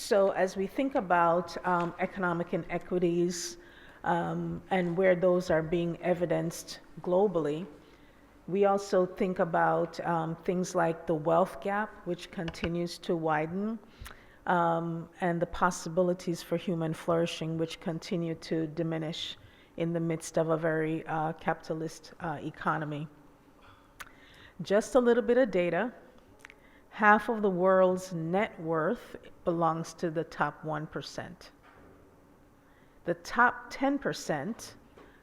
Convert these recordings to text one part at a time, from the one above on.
So as we think about economic inequities and where those are being evidenced globally, we also think about things like the wealth gap, which continues to widen, and the possibilities for human flourishing, which continue to diminish in the midst of a very capitalist economy. Just a little bit of data. Half of the world's net worth belongs to the top 1%. The top 10%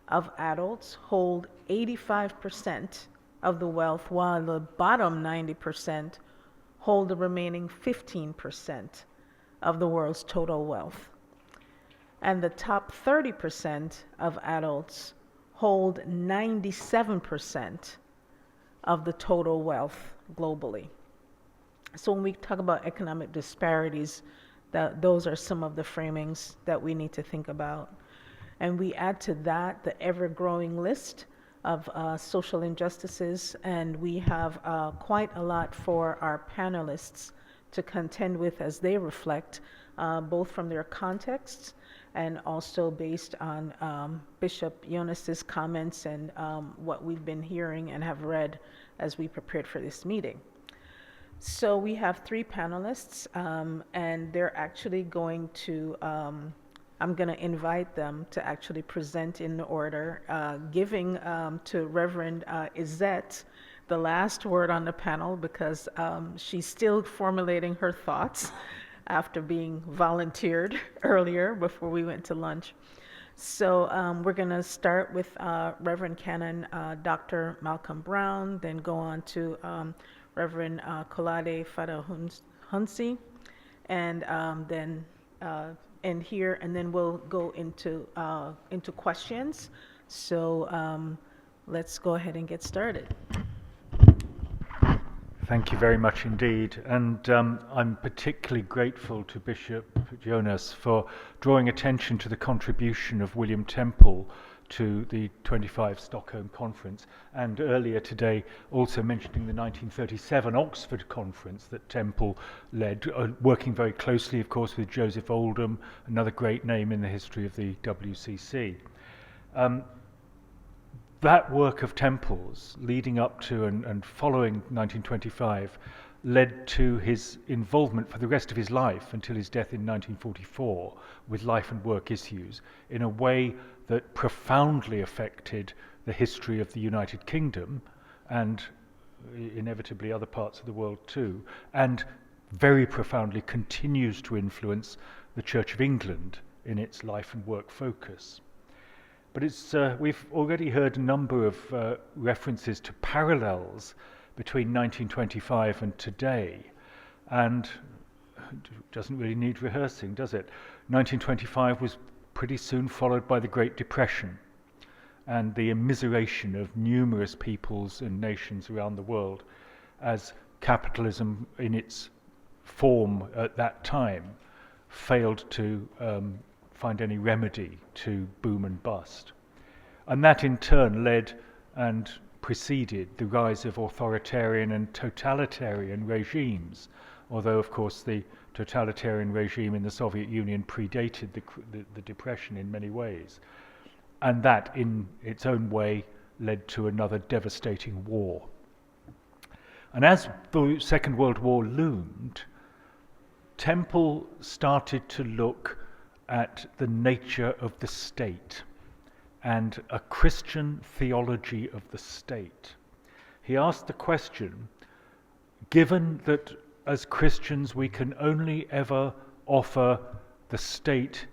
of adults hold 85% of the wealth, while the bottom 90% hold the remaining 15% of the world's total wealth. And the top 30% of adults hold 97% of the total wealth globally. So when we talk about economic disparities, those are some of the framings that we need to think about. And we add to that the ever-growing list of social injustices, and we have quite a lot for our panelists to contend with as they reflect, both from their contexts and also based on Bishop Jonas's comments and what we've been hearing and have read as we prepared for this meeting. So we have three panelists, and they're actually going to, I'm going to invite them to actually present in order, giving to Reverend Izett the last word on the panel, because she's still formulating her thoughts after being volunteered earlier before we went to lunch. So we're going to start with Reverend Canon Dr. Malcolm Brown, then go on to Reverend Kolade Fadahunsi, and then end here, and then we'll go into questions. So let's go ahead and get started. Thank you very much indeed, and I'm particularly grateful to Bishop Jonas for drawing attention to the contribution of William Temple to the 25 Stockholm Conference, and earlier today also mentioning the 1937 Oxford Conference that Temple led, working very closely, of course, with Joseph Oldham, another great name in the history of the WCC. That work of Temple's, leading up to and following 1925, led to his involvement for the rest of his life until his death in 1944 with life and work issues in a way that profoundly affected the history of the United Kingdom and inevitably other parts of the world too, and very profoundly continues to influence the Church of England in its life and work focus. But we've already heard a number of references to parallels between 1925 and today, and it doesn't really need rehearsing, does it? 1925 was pretty soon followed by the Great Depression and the immiseration of numerous peoples and nations around the world as capitalism in its form at that time failed to find any remedy to boom and bust. And that in turn led and preceded the rise of authoritarian and totalitarian regimes, although of course the totalitarian regime in the Soviet Union predated the Depression in many ways. And that in its own way led to another devastating war. And as the Second World War loomed, Temple started to look at the nature of the state and a Christian theology of the state. He asked the question, given that as Christians we can only ever offer the state,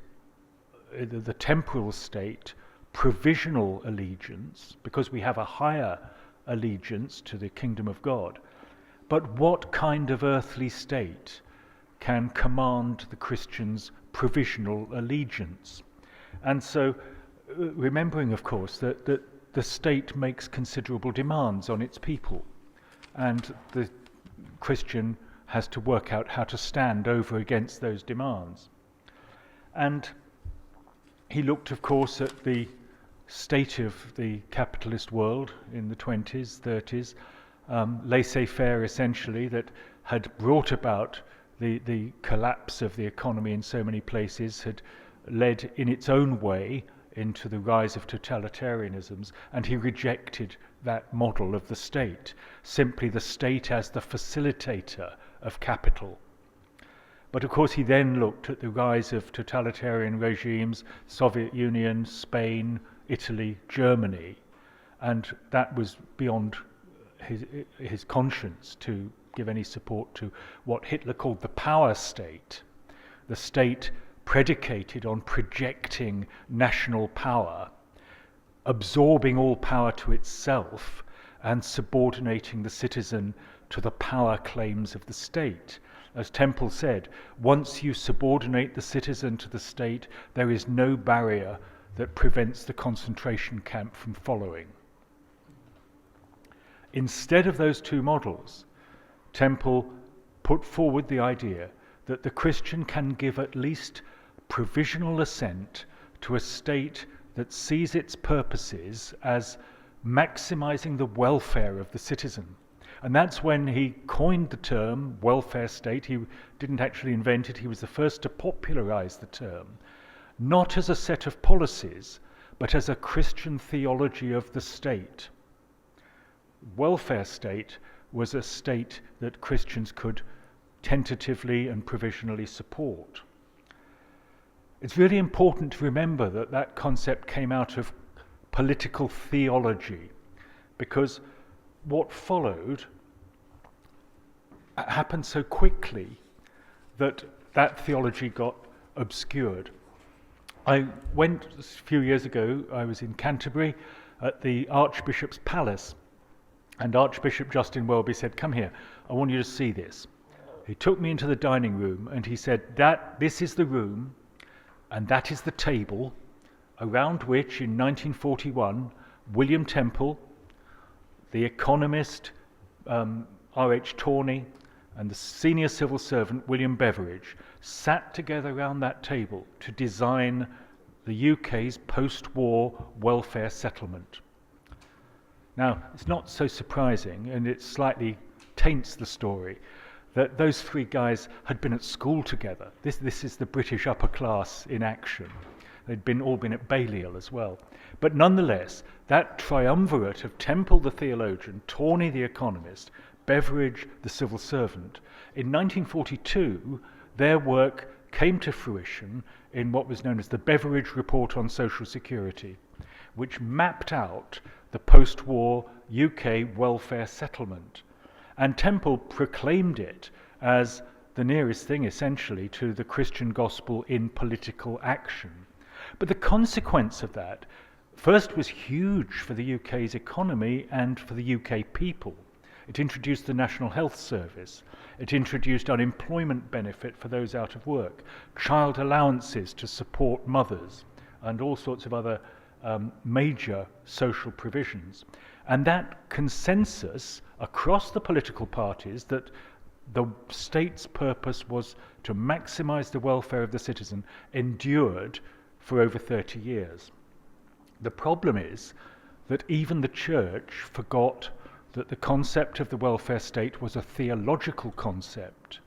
the temporal state, provisional allegiance, because we have a higher allegiance to the kingdom of God, but what kind of earthly state can command the Christian's provisional allegiance? And so, remembering, of course, that the state makes considerable demands on its people, and the Christian has to work out how to stand over against those demands. And he looked, of course, at the state of the capitalist world in the 20s, 30s, laissez-faire essentially, that had brought about the collapse of the economy in so many places had led in its own way into the rise of totalitarianisms, and he rejected that model of the state, simply the state as the facilitator of capital. But of course he then looked at the rise of totalitarian regimes, Soviet Union, Spain, Italy, Germany, and that was beyond his conscience to give any support to what Hitler called the power state, the state predicated on projecting national power, absorbing all power to itself, and subordinating the citizen to the power claims of the state. As Temple said, once you subordinate the citizen to the state, there is no barrier that prevents the concentration camp from following. Instead of those two models, Temple put forward the idea that the Christian can give at least provisional assent to a state that sees its purposes as maximizing the welfare of the citizen. And that's when he coined the term welfare state. He didn't actually invent it, he was the first to popularize the term, not as a set of policies, but as a Christian theology of the state. Welfare state was a state that Christians could tentatively and provisionally support. It's really important to remember that that concept came out of political theology, because what followed happened so quickly that that theology got obscured. I went a few years ago, I was in Canterbury at the Archbishop's Palace, and Archbishop Justin Welby said, "Come here, I want you to see this." He took me into the dining room and he said, this is the room and that is the table around which in 1941 William Temple, the economist R.H. Tawney, and the senior civil servant William Beveridge sat together around that table to design the UK's post-war welfare settlement. Now, it's not so surprising, and it slightly taints the story, that those three guys had been at school together. This is the British upper class in action. They'd all been at Balliol as well. But nonetheless, that triumvirate of Temple the theologian, Tawney the economist, Beveridge the civil servant, in 1942 their work came to fruition in what was known as the Beveridge Report on Social Security, which mapped out the post-war UK welfare settlement. And Temple proclaimed it as the nearest thing essentially to the Christian gospel in political action. But the consequence of that first was huge for the UK's economy and for the UK people. It introduced the National Health Service. It introduced unemployment benefit for those out of work, child allowances to support mothers, and all sorts of other major social provisions. And that consensus across the political parties that the state's purpose was to maximize the welfare of the citizen endured for over 30 years. The problem is that even the church forgot that the concept of the welfare state was a theological concept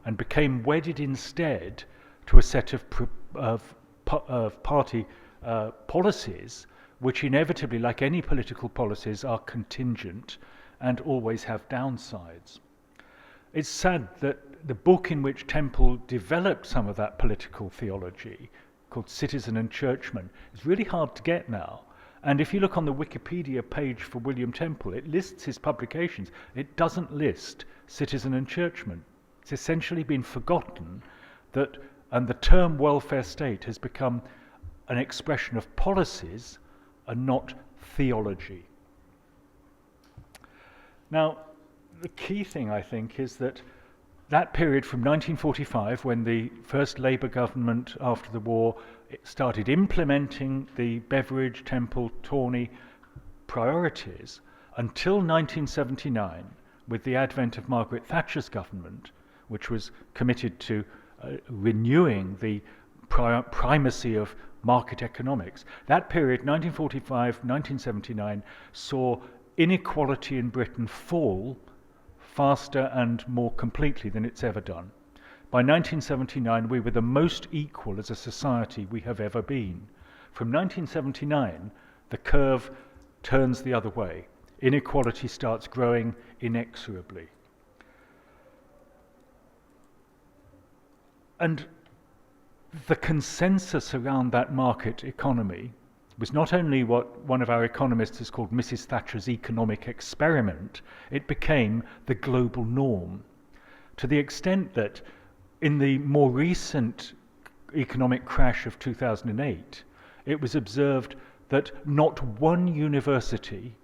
and became wedded instead to a set of party policies which inevitably, like any political policies, are contingent and always have downsides. It's sad that the book in which Temple developed some of that political theology, called Citizen and Churchman, is really hard to get now. And if you look on the Wikipedia page for William Temple, it lists his publications. It doesn't list Citizen and Churchman. It's essentially been forgotten that, and the term welfare state has become an expression of policies and not theology. Now, the key thing, I think, is that that period from 1945, when the first Labour government after the war started implementing the Beveridge, Temple, Tawney priorities, until 1979, with the advent of Margaret Thatcher's government, which was committed to renewing the primacy of market economics. That period, 1945-1979, saw inequality in Britain fall faster and more completely than it's ever done. By 1979, we were the most equal as a society we have ever been. From 1979, the curve turns the other way. Inequality starts growing inexorably. And the consensus around that market economy was not only what one of our economists has called Mrs. Thatcher's economic experiment, it became the global norm, to the extent that in the more recent economic crash of 2008, it was observed that not one university,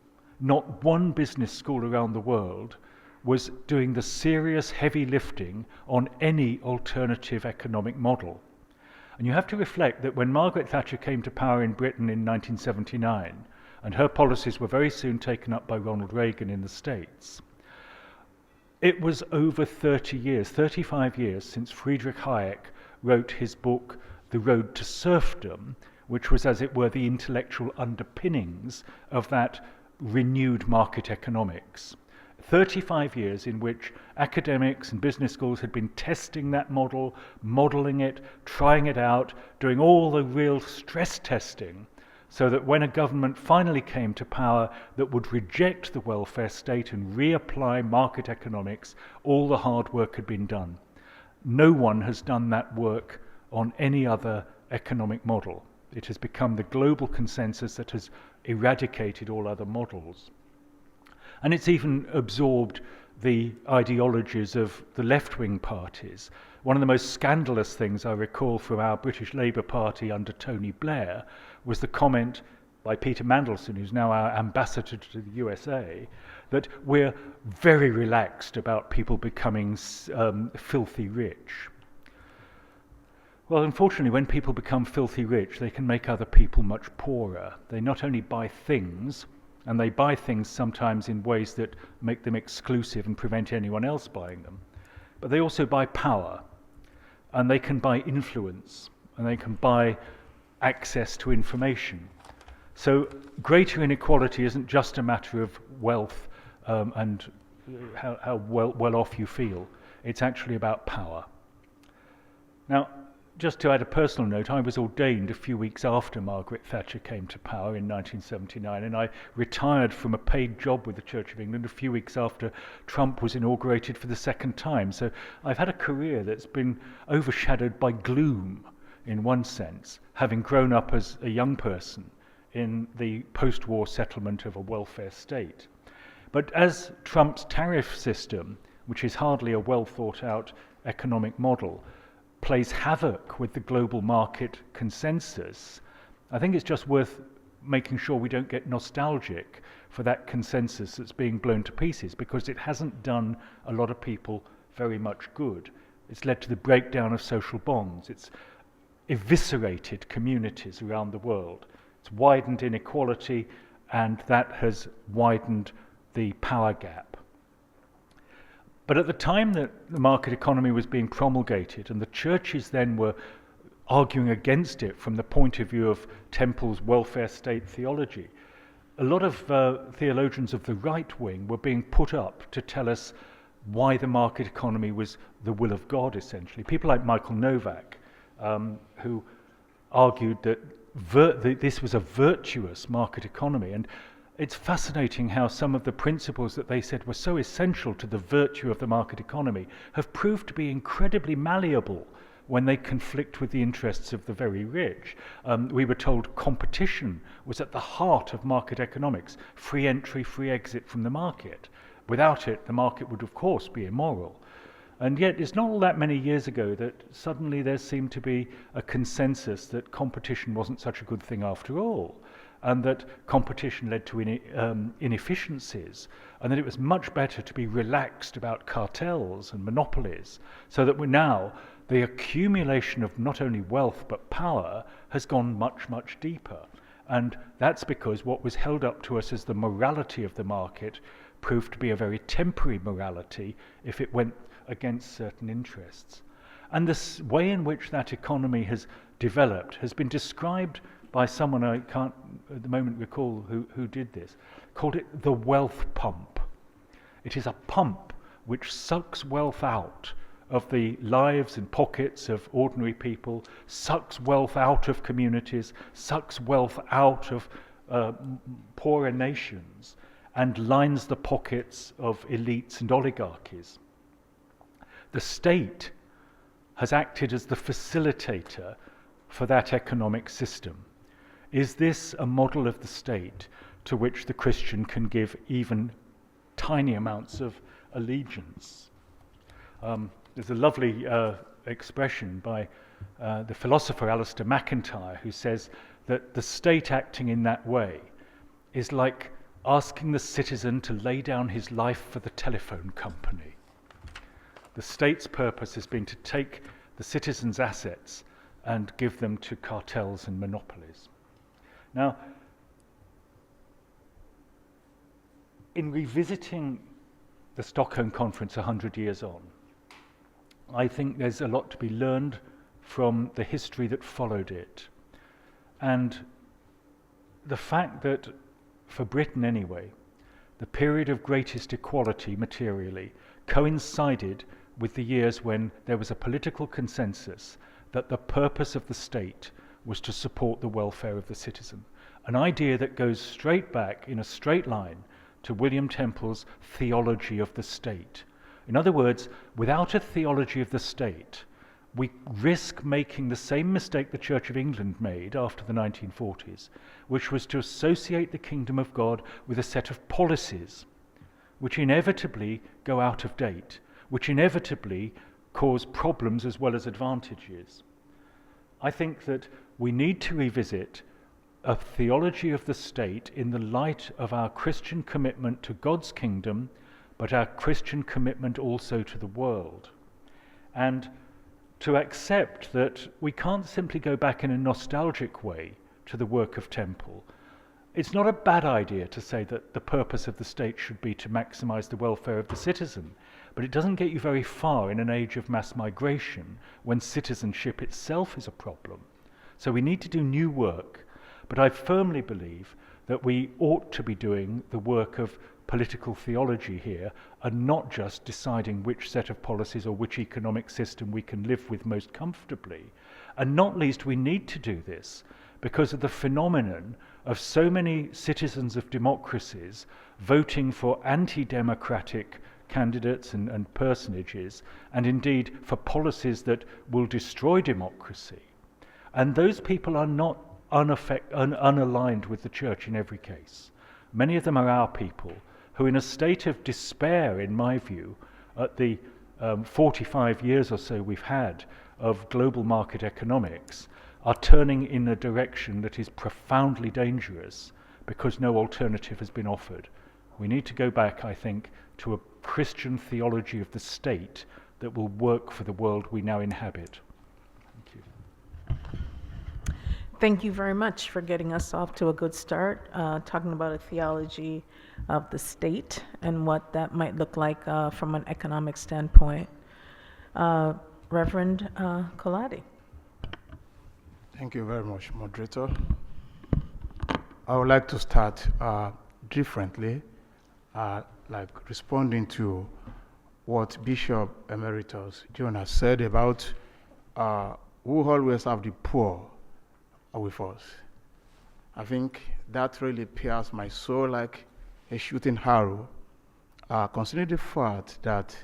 not one business school around the world was doing the serious heavy lifting on any alternative economic model. And you have to reflect that when Margaret Thatcher came to power in Britain in 1979, and her policies were very soon taken up by Ronald Reagan in the States, it was over 30 years, 35 years since Friedrich Hayek wrote his book, The Road to Serfdom, which was, as it were, the intellectual underpinnings of that renewed market economics. 35 years in which academics and business schools had been testing that model, modeling it, trying it out, doing all the real stress testing, so that when a government finally came to power that would reject the welfare state and reapply market economics, all the hard work had been done. No one has done that work on any other economic model. It has become the global consensus that has eradicated all other models. And it's even absorbed the ideologies of the left-wing parties. One of the most scandalous things I recall from our British Labour Party under Tony Blair was the comment by Peter Mandelson, who's now our ambassador to the USA, that we're very relaxed about people becoming filthy rich. Well, unfortunately, when people become filthy rich, they can make other people much poorer. They not only buy things, and they buy things sometimes in ways that make them exclusive and prevent anyone else buying them, but they also buy power, and they can buy influence, and they can buy access to information. So greater inequality isn't just a matter of wealth and how well off you feel. It's actually about power. Now, just to add a personal note, I was ordained a few weeks after Margaret Thatcher came to power in 1979, and I retired from a paid job with the Church of England a few weeks after Trump was inaugurated for the second time. So I've had a career that's been overshadowed by gloom, in one sense, having grown up as a young person in the post-war settlement of a welfare state. But as Trump's tariff system, which is hardly a well-thought-out economic model, plays havoc with the global market consensus, I think it's just worth making sure we don't get nostalgic for that consensus that's being blown to pieces, because it hasn't done a lot of people very much good. It's led to the breakdown of social bonds. It's eviscerated communities around the world. It's widened inequality, and that has widened the power gap. But at the time that the market economy was being promulgated, and the churches then were arguing against it from the point of view of Temple's welfare state theology, a lot of theologians of the right wing were being put up to tell us why the market economy was the will of God, essentially. People like Michael Novak, who argued that this was a virtuous market economy. And it's fascinating how some of the principles that they said were so essential to the virtue of the market economy have proved to be incredibly malleable when they conflict with the interests of the very rich. We were told competition was at the heart of market economics, free entry, free exit from the market. Without it, the market would of course be immoral. And yet it's not all that many years ago that suddenly there seemed to be a consensus that competition wasn't such a good thing after all, and that competition led to inefficiencies, and that it was much better to be relaxed about cartels and monopolies, so that the accumulation of not only wealth but power has gone much, much deeper. And that's because what was held up to us as the morality of the market proved to be a very temporary morality if it went against certain interests. And the way in which that economy has developed has been described by someone I can't at the moment recall who did this, called it the wealth pump. It is a pump which sucks wealth out of the lives and pockets of ordinary people, sucks wealth out of communities, sucks wealth out of poorer nations, and lines the pockets of elites and oligarchies. The state has acted as the facilitator for that economic system. Is this a model of the state to which the Christian can give even tiny amounts of allegiance? There's a lovely expression by the philosopher Alistair MacIntyre, who says that the state acting in that way is like asking the citizen to lay down his life for the telephone company. The state's purpose has been to take the citizens' assets and give them to cartels and monopolies. Now, in revisiting the Stockholm Conference 100 years on, I think there's a lot to be learned from the history that followed it. And the fact that, for Britain anyway, the period of greatest equality materially coincided with the years when there was a political consensus that the purpose of the state was to support the welfare of the citizen. An idea that goes straight back in a straight line to William Temple's theology of the state. In other words, without a theology of the state, we risk making the same mistake the Church of England made after the 1940s, which was to associate the kingdom of God with a set of policies which inevitably go out of date, which inevitably cause problems as well as advantages. I think that we need to revisit a theology of the state in the light of our Christian commitment to God's kingdom, but our Christian commitment also to the world. And to accept that we can't simply go back in a nostalgic way to the work of Temple. It's not a bad idea to say that the purpose of the state should be to maximize the welfare of the citizen, but it doesn't get you very far in an age of mass migration when citizenship itself is a problem. So we need to do new work, but I firmly believe that we ought to be doing the work of political theology here and not just deciding which set of policies or which economic system we can live with most comfortably. And not least, we need to do this because of the phenomenon of so many citizens of democracies voting for anti-democratic candidates and personages, and indeed for policies that will destroy democracy. And those people are not unaligned with the church in every case. Many of them are our people who, in a state of despair, in my view, at the 45 years or so we've had of global market economics, are turning in a direction that is profoundly dangerous because no alternative has been offered. We need to go back, I think, to a Christian theology of the state that will work for the world we now inhabit. Thank you. Thank you very much for getting us off to a good start, talking about a theology of the state and what that might look like from an economic standpoint. Reverend Kolade. Thank you very much, moderator. I would like to start differently, like responding to what Bishop Emeritus Jonas said about we always have the poor with us. I think that really pierced my soul like a shooting arrow, considering the fact that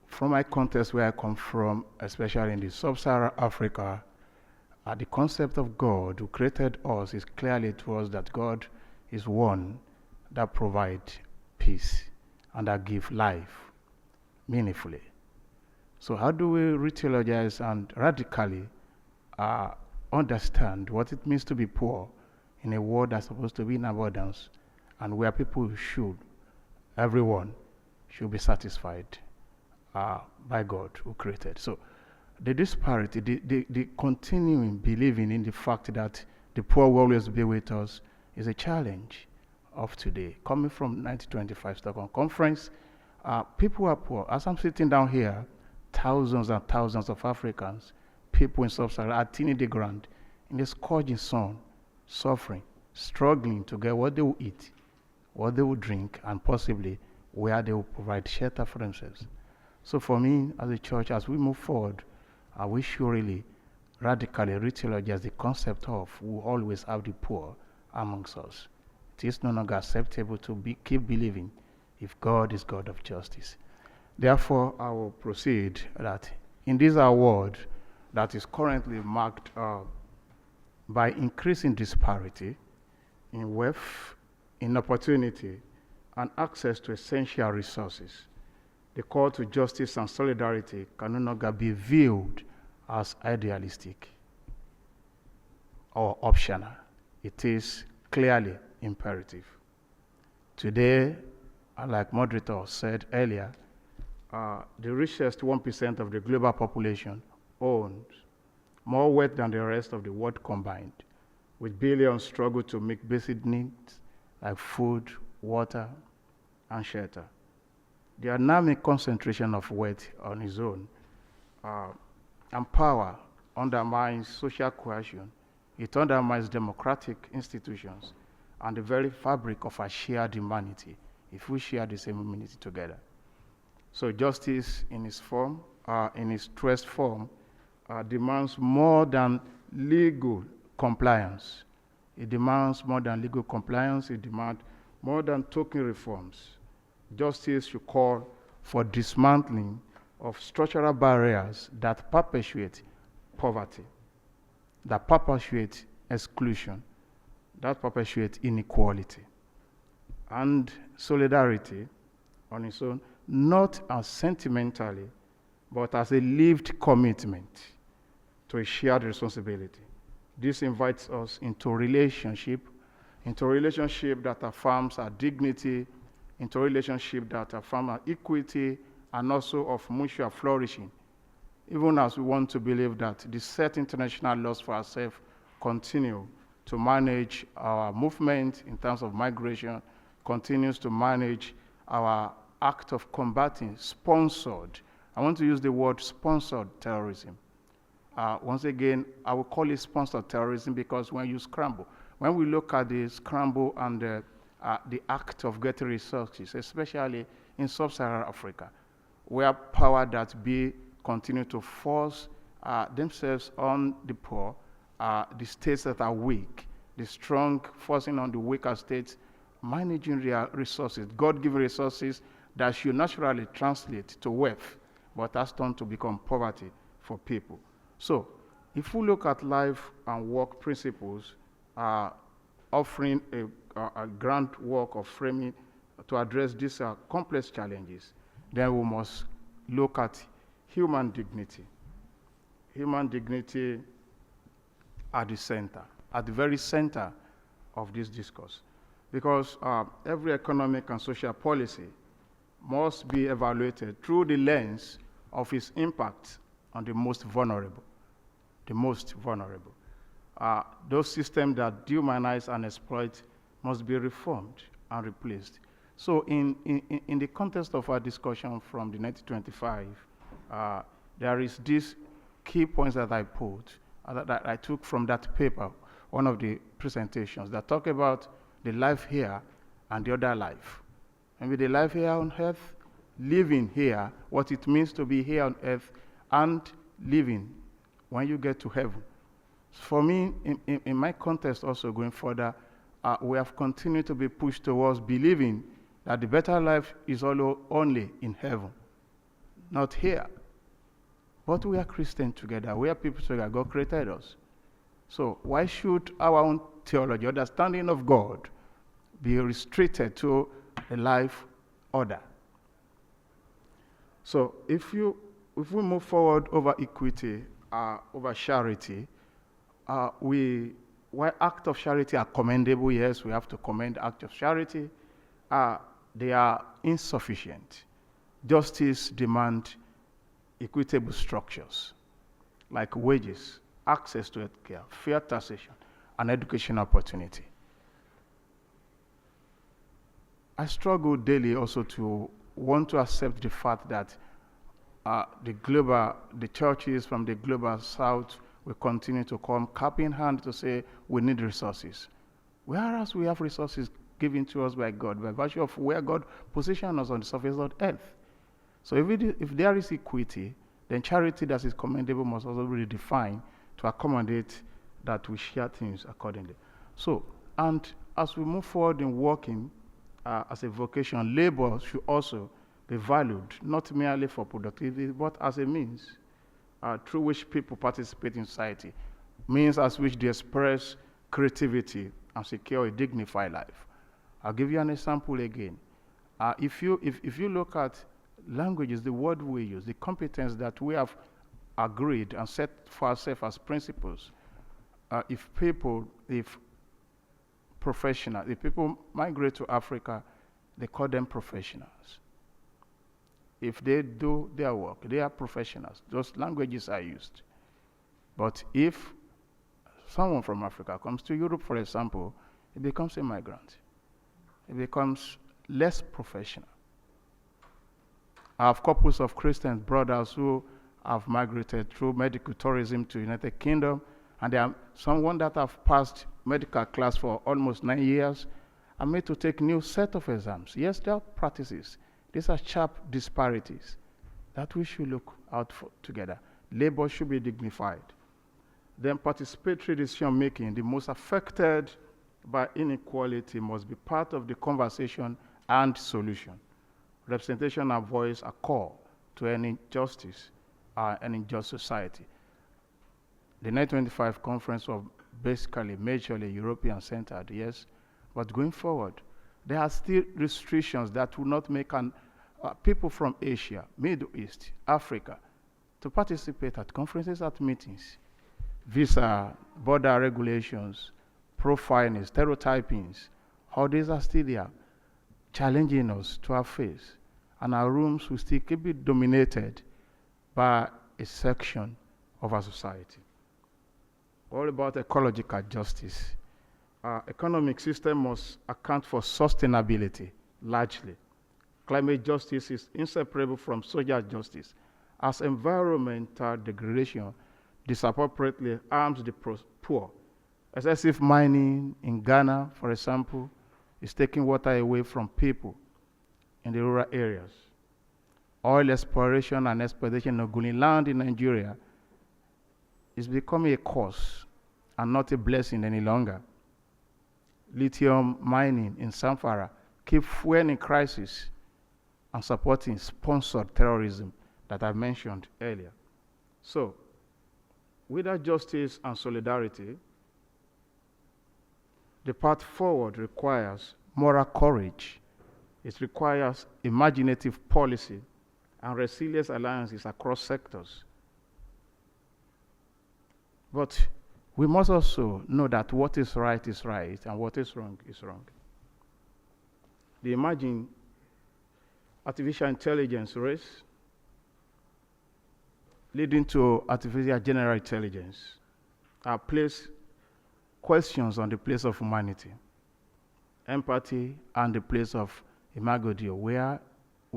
from my context where I come from, especially in the sub-Saharan Africa, the concept of God who created us is clearly to us that God is one that provides peace and that gives life meaningfully. So how do we re-theologize and radically understand what it means to be poor in a world that's supposed to be in abundance and where people everyone should be satisfied by God who created. So the disparity, the continuing believing in the fact that the poor will always be with us is a challenge of today. Coming from 1925 Stockholm Conference, people are poor. As I'm sitting down here, thousands and thousands of Africans, people in sub-Saharan are thinning the ground in the scorching sun, suffering, struggling to get what they will eat, what they will drink, and possibly where they will provide shelter for themselves. So for me, as a church, as we move forward, we should really radically retheologize the concept of we always have the poor amongst us. It is no longer acceptable to keep believing if God is God of justice. Therefore, I will proceed that in this award that is currently marked by increasing disparity in wealth, in opportunity, and access to essential resources, the call to justice and solidarity can no longer be viewed as idealistic or optional. It is clearly imperative. Today, like moderator said earlier, the richest 1% of the global population owns more wealth than the rest of the world combined, with billions struggle to make basic needs like food, water, and shelter. The dynamic concentration of wealth on its own and power undermines social cohesion. It undermines democratic institutions and the very fabric of our shared humanity if we share the same humanity together. So justice in its form, in its truest form, demands more than legal compliance. It demands more than legal compliance. It demands more than token reforms. Justice should call for dismantling of structural barriers that perpetuate poverty, that perpetuate exclusion, that perpetuate inequality. And solidarity on its own, not as sentimentally, but as a lived commitment to a shared responsibility. This invites us into relationship that affirms our dignity, into a relationship that affirms our equity, and also of mutual flourishing, even as we want to believe that the set international laws for ourselves continue to manage our movement in terms of migration, continues to manage our act of combating sponsored, I want to use the word sponsored terrorism. Once again, I will call it sponsored terrorism because when you scramble, when we look at the scramble and the act of getting resources, especially in sub-Saharan Africa, where power that be continue to force themselves on the poor, the states that are weak, the strong forcing on the weaker states, managing their resources, God-given resources that should naturally translate to wealth, but has turned to become poverty for people. So, if we look at life and work principles, offering a grand work of framing to address these complex challenges, then we must look at human dignity. Human dignity at the center, at the very center of this discourse. Because every economic and social policy must be evaluated through the lens of its impact on the most vulnerable. The most vulnerable. Those systems that dehumanize and exploit must be reformed and replaced. So in the context of our discussion from the 1925, there is these key points that I put, that I took from that paper, one of the presentations, that talk about the life here and the other life. Maybe the life here on earth, living here, what it means to be here on earth, and living when you get to heaven. For me, in my context also going further, we have continued to be pushed towards believing that the better life is only in heaven, not here. But we are Christians together, we are people together, God created us. So why should our own theology, understanding of God, be restricted to a life order? So if we move forward over equity, over charity, while acts of charity are commendable, yes, we have to commend acts of charity, they are insufficient. Justice demands equitable structures, like wages, access to healthcare, fair taxation, and education opportunity. I struggle daily also to want to accept the fact that the churches from the global south will continue to come cap in hand to say we need resources. Whereas we have resources given to us by God, by virtue of where God positioned us on the surface of earth. So if there is equity, then charity that is commendable must also be redefined to accommodate that we share things accordingly. So, and as we move forward in working as a vocation, labor should also be valued, not merely for productivity, but as a means through which people participate in society, means as which they express creativity and secure a dignified life. I'll give you an example again. If you look at languages, the word we use, the competence that we have agreed and set for ourselves as principles, if people migrate to Africa, they call them professionals. If they do their work, they are professionals. Those languages are used. But if someone from Africa comes to Europe, for example, it becomes a migrant. It becomes less professional. I have couples of Christian brothers who have migrated through medical tourism to United Kingdom, and there are someone that have passed medical class for almost 9 years and made to take new set of exams. Yes, there are practices. These are sharp disparities that we should look out for together. Labor should be dignified. Then participatory decision making, the most affected by inequality, must be part of the conversation and solution. Representation and voice are core to any justice and just society. The 1925 conference was basically majorly European-centered, yes, but going forward, there are still restrictions that will not make people from Asia, Middle East, Africa, to participate at conferences, at meetings. Visa, border regulations, profiling, stereotypings, all these are still there, challenging us to our face. And our rooms will still keep it dominated by a section of our society. All about ecological justice. Our economic system must account for sustainability, largely. Climate justice is inseparable from social justice, as environmental degradation disproportionately harms the poor. Excessive mining in Ghana, for example, is taking water away from people in the rural areas. Oil exploration and exploitation of Guni land in Nigeria is becoming a curse and not a blessing any longer. Lithium mining in Zamfara keep fueling crisis and supporting sponsored terrorism that I mentioned earlier. So, without justice and solidarity, the path forward requires moral courage. It requires imaginative policy and resilient alliances across sectors. But we must also know that what is right and what is wrong is wrong. The emerging artificial intelligence race leading to artificial general intelligence place questions on the place of humanity, empathy, and the place of imago Dei. We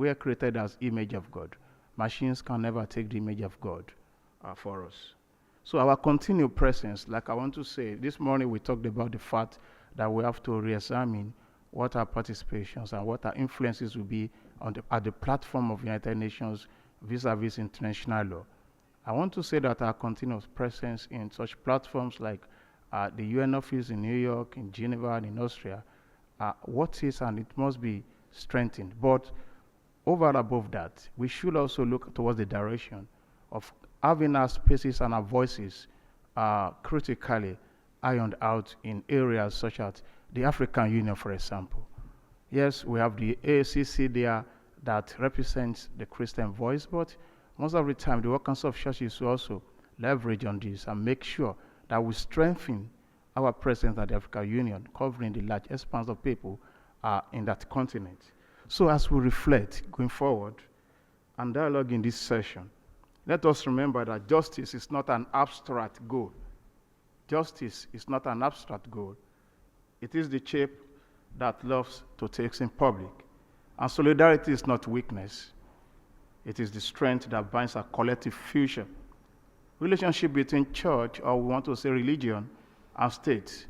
are created as image of God. Machines can never take the image of God for us. So our continued presence, like I want to say, this morning we talked about the fact that we have to re-examine what our participations and what our influences will be at the platform of United Nations vis-a-vis international law. I want to say that our continuous presence in such platforms like the UN office in New York, in Geneva, and in Austria, what is and it must be strengthened. But over and above that, we should also look towards the direction of having our spaces and our voices critically ironed out in areas such as the African Union, for example. Yes, we have the ACC there that represents the Christian voice, but most of the time, the Work Council of Churches will also leverage on this and make sure that we strengthen our presence at the African Union, covering the large expanse of people in that continent. So as we reflect going forward and dialogue in this session, let us remember that justice is not an abstract goal. Justice is not an abstract goal. It is the shape that loves to take in public. And solidarity is not weakness. It is the strength that binds a collective future. Relationship between church, or we want to say religion, and state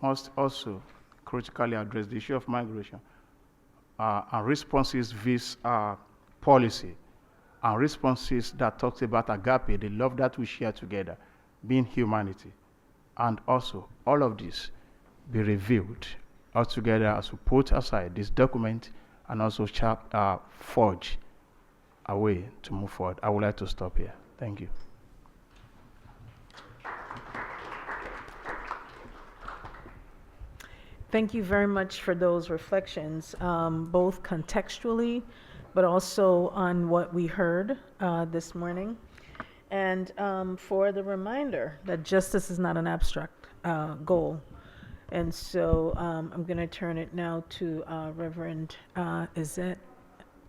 must also critically address the issue of migration and responses vis policy and responses that talks about agape, the love that we share together, being humanity. And also, all of this be reviewed altogether as we put aside this document and also forge a way to move forward. I would like to stop here. Thank you. Thank you very much for those reflections, both contextually, but also on what we heard this morning. And for the reminder that justice is not an abstract goal. And so I'm going to turn it now to Reverend Izett.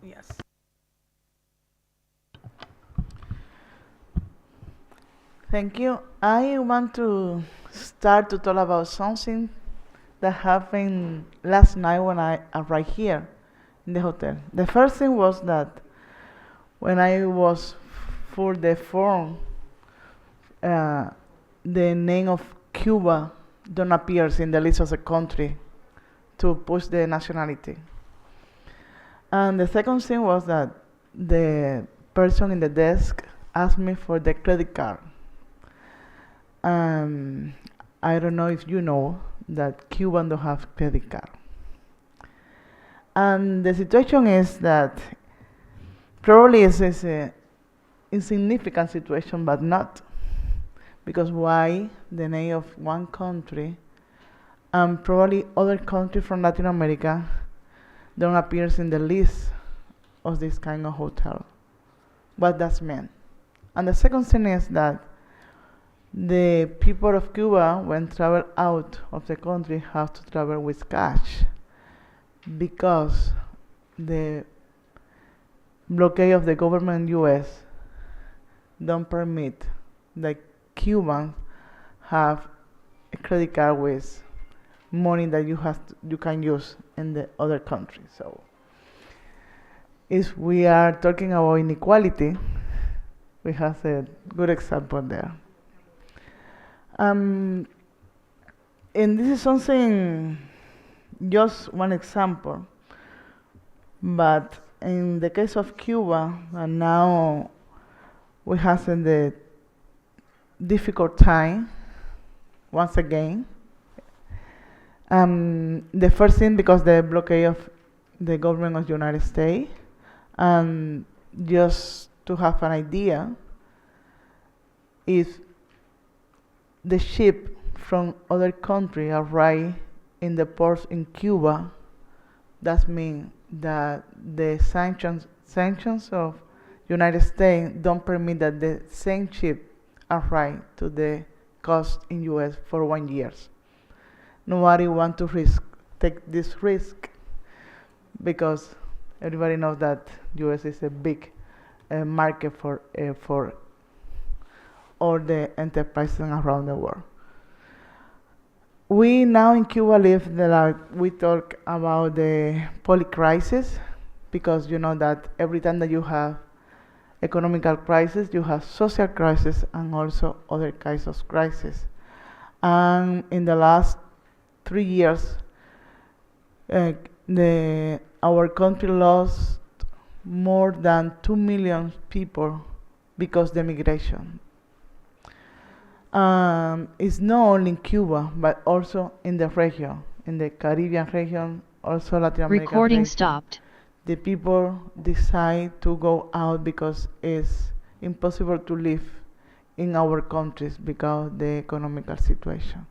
Yes. Thank you. I want to start to talk about something that happened last night when I arrived here in the hotel. The first thing was that when I was for the form, the name of Cuba don't appear in the list of the country to push the nationality. And the second thing was that the person in the desk asked me for the credit card. I don't know if you know that Cubans don't have credit card. And the situation is that probably it's a insignificant situation, but not. Because why the name of one country and probably other countries from Latin America don't appear in the list of this kind of hotel. What does mean? And the second thing is that the people of Cuba, when travel out of the country, have to travel with cash because the blockade of the government U.S. don't permit the Cubans have a credit card with money that you can use in the other country. So if we are talking about inequality, we have a good example there. And this is something, just one example, but in the case of Cuba, and now we have the difficult time, once again. The first thing, because the blockade of the government of the United States, and just to have an idea, if the ship from other countries arrive in the ports in Cuba, that means that the sanctions of United States don't permit that the same ship arrive to the coast in US for 1 year. Nobody want to take this risk because everybody knows that US is a big market for all the enterprises around the world. We now in Cuba we talk about the public crisis, because you know that every time that you have economical crisis, you have social crisis and also other kinds of crisis. And in the last 3 years, our country lost more than 2 million people because of the migration. It's not only in Cuba, but also in the region, in the Caribbean region, also Latin America. Recording stopped. The people decide to go out because it's impossible to live in our countries because of the economical situation.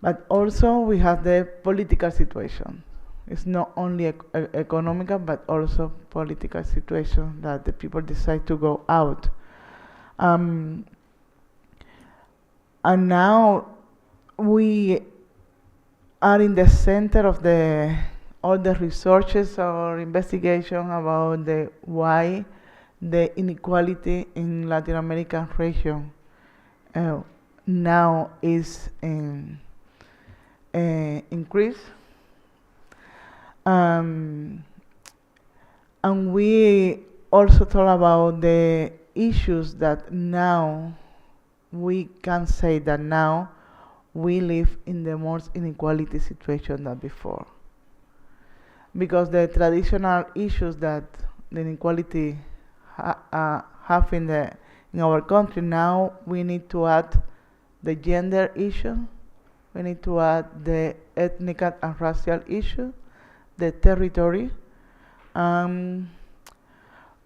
But also we have the political situation. It's not only economical, but also political situation that the people decide to go out. And now we are in the center of all the researches or investigation about why the inequality in Latin American region now is increase. And we also talk about the issues that now we can say that now we live in the most inequality situation than before. Because the traditional issues that the inequality have in our country. Now we need to add the gender issue. We need to add the ethnic and racial issue, the territory,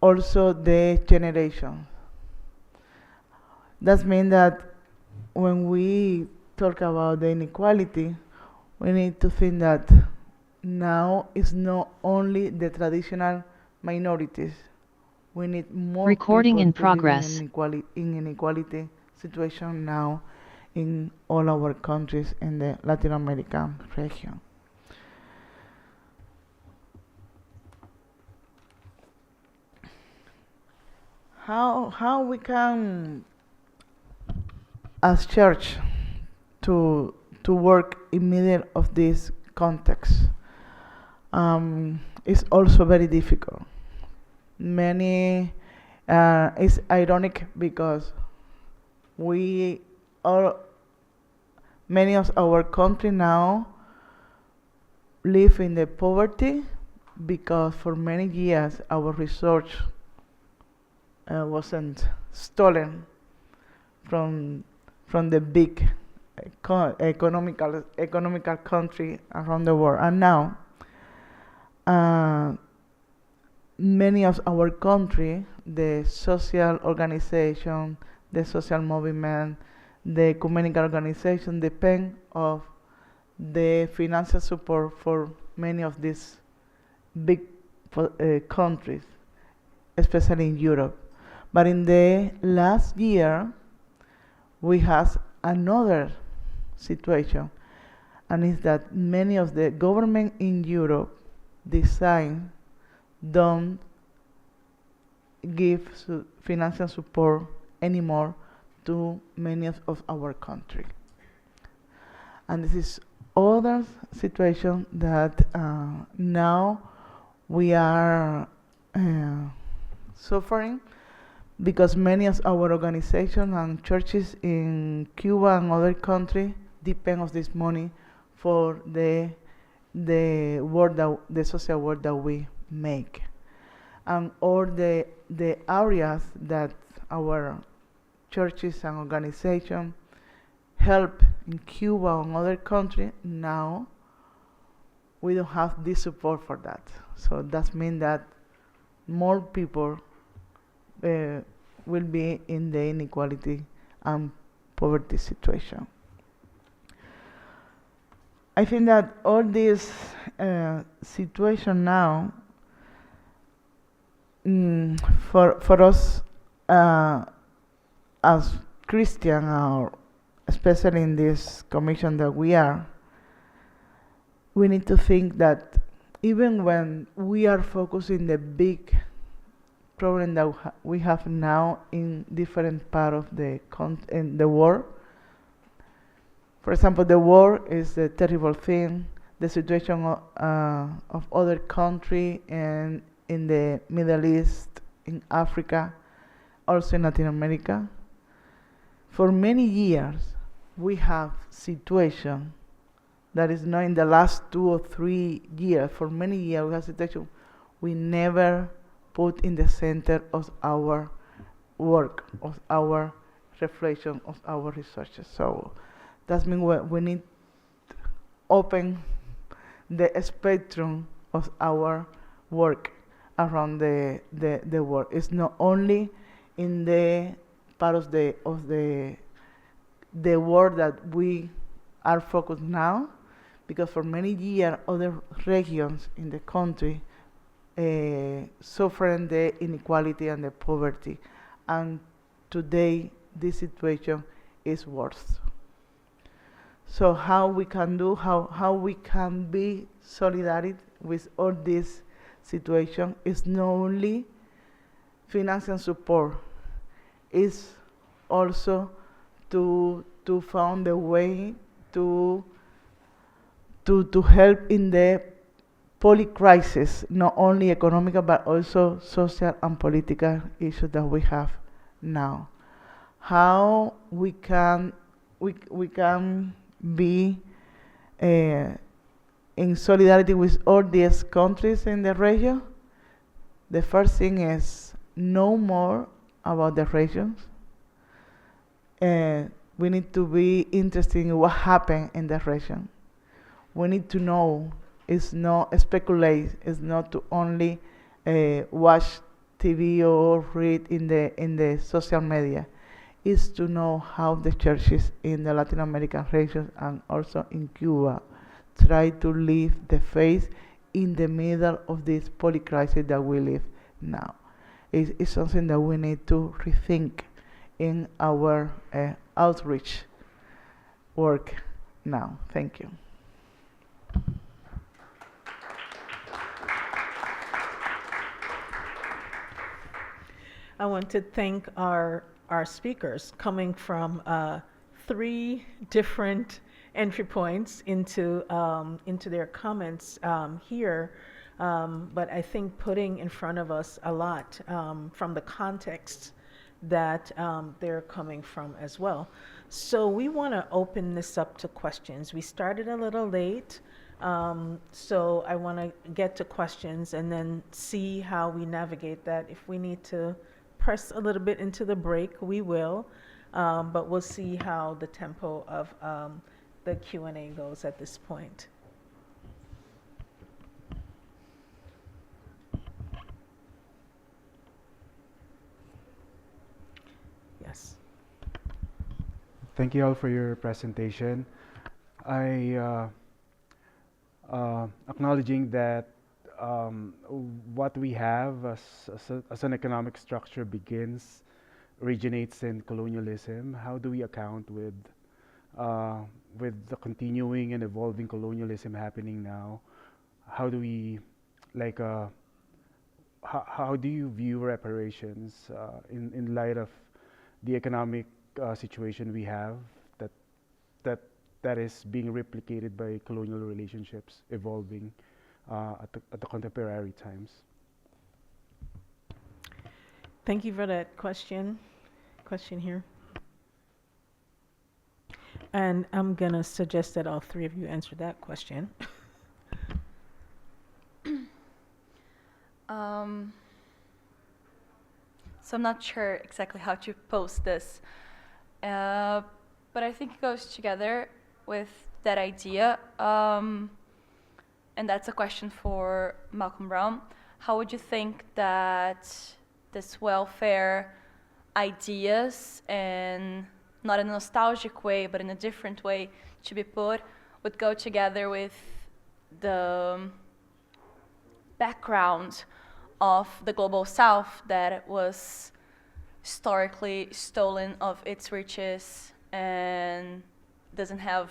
also the generation. That means that when we talk about the inequality, we need to think that now it's not only the traditional minorities. We need more Recording people in to live progress. in inequality situation now in all our countries in the Latin American region. How we can, as church, to work in middle of this context is also very difficult. It's ironic because many of our country now live in the poverty because for many years our research wasn't stolen from the big economical country around the world, and now many of our country, the social organization, the social movement, the ecumenical organization depend of the financial support for many of these big countries, especially in Europe. But in the last year, we have another situation, and it's that many of the government in Europe don't give financial support anymore to many of our country. And this is other situation that now we are suffering because many of our organizations and churches in Cuba and other countries depend on this money for the social work that we make, and all the areas that our churches and organizations help in Cuba and other countries. Now we don't have this support for that. So that means that more people will be in the inequality and poverty situation. I think that all this situation now, for us as Christian, or especially in this commission that we need to think that even when we are focusing the big problem that we have now in different parts of in the world. For example, the war is a terrible thing. The situation of other countries and in the Middle East, in Africa, also in Latin America. For many years, we have situation that is not in the last 2 or 3 years. For many years, we have situation we never put in the center of our work, of our reflection, of our researches. So that means we need to open the spectrum of our work around the world. It's not only in the part of the world that we are focused now, because for many years other regions in the country suffering the inequality and the poverty, and today this situation is worse. So how we can be solidarity with all this situation is not only financial support, is also to find a way to help in the poly-crisis, not only economic but also social and political issues that we have now. How we can be in solidarity with all these countries in the region The first thing is know more about the regions. We need to be interested in what happened in the region. We need to know. It's not speculate. It's not to only watch TV or read in the social media. Is to know how the churches in the Latin American region and also in Cuba try to live the faith in the middle of this polycrisis that we live now. It's something that we need to rethink in our outreach work now. Thank you. I want to thank our speakers coming from 3 different entry points into their comments here, but I think putting in front of us a lot from the context that they're coming from as well. So we want to open this up to questions. We started a little late, so I want to get to questions and then see how we navigate that. If we need to press a little bit into the break, we will, but we'll see how the tempo of the Q&A goes at this point. Yes. Thank you all for your presentation. I acknowledging that what we have as an economic structure originates in colonialism. How do we account with the continuing and evolving colonialism happening now? How do we how do you view reparations in light of the economic situation we have that is being replicated by colonial relationships evolving at the contemporary times? Thank you for that question here. And I'm going to suggest that all 3 of you answer that question. So I'm not sure exactly how to pose this, but I think it goes together with that idea, and that's a question for Malcolm Brown. How would you think that this welfare ideas, and not in a nostalgic way, but in a different way to be put, would go together with the background of the Global South that was historically stolen of its riches and doesn't have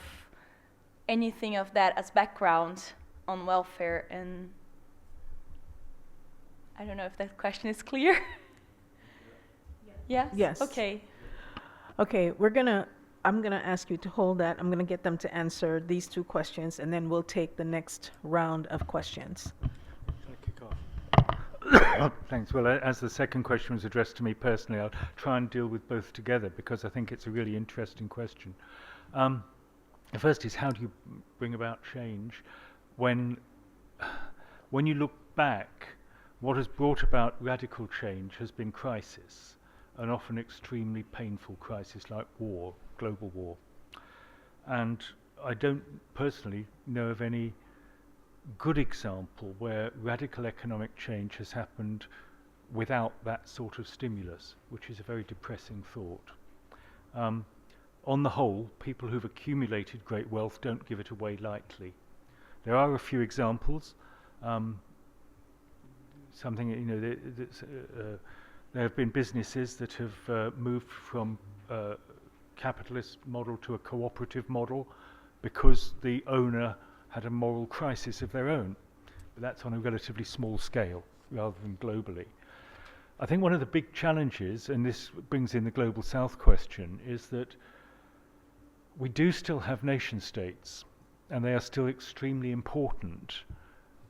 anything of that as background on welfare? And I don't know if that question is clear. Yes? Yes. Okay. Okay, I'm gonna ask you to hold that. I'm gonna get them to answer these 2 questions, and then we'll take the next round of questions. Thanks. Well, as the second question was addressed to me personally, I'll try and deal with both together because I think it's a really interesting question. The first is, how do you bring about change? When you look back, what has brought about radical change has been crisis, an often extremely painful crisis like war, global war. And I don't personally know of any good example where radical economic change has happened without that sort of stimulus, which is a very depressing thought. On the whole, people who've accumulated great wealth don't give it away lightly. There are a few examples. There have been businesses that have moved from a capitalist model to a cooperative model because the owner had a moral crisis of their own. But that's on a relatively small scale rather than globally. I think one of the big challenges, and this brings in the Global South question, is that we do still have nation states, and they are still extremely important,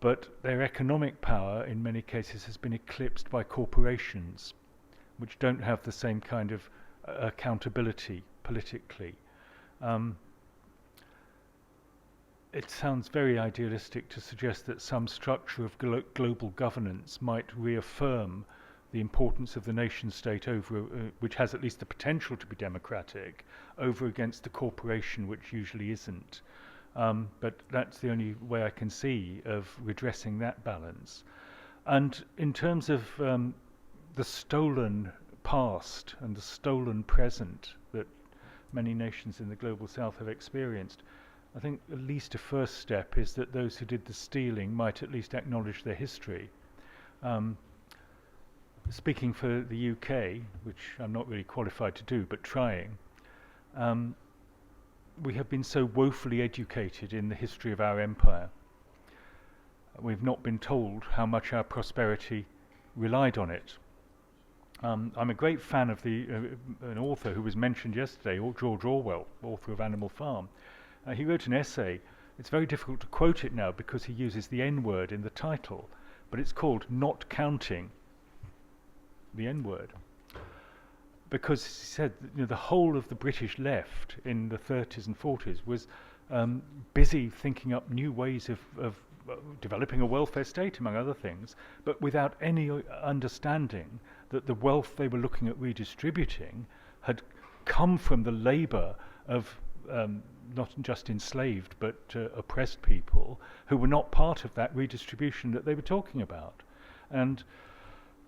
but their economic power in many cases has been eclipsed by corporations, which don't have the same kind of accountability politically. it sounds very idealistic to suggest that some structure of global governance might reaffirm the importance of the nation state over, which has at least the potential to be democratic, over against the corporation, which usually isn't. But that's the only way I can see of redressing that balance. And in terms of the stolen past and the stolen present that many nations in the global south have experienced, I think at least a first step is that those who did the stealing might at least acknowledge their history. Speaking for the UK, which I'm not really qualified to do, but trying, we have been so woefully educated in the history of our empire. We've not been told how much our prosperity relied on it. I'm a great fan of an author who was mentioned yesterday, George Orwell, author of Animal Farm. He wrote an essay. It's very difficult to quote it now because he uses the N-word in the title, but it's called Not Counting the N-word. Because he said that, the whole of the British left in the 30s and 40s was busy thinking up new ways of developing a welfare state, among other things, but without any understanding that the wealth they were looking at redistributing had come from the labour of not just enslaved but oppressed people who were not part of that redistribution that they were talking about. And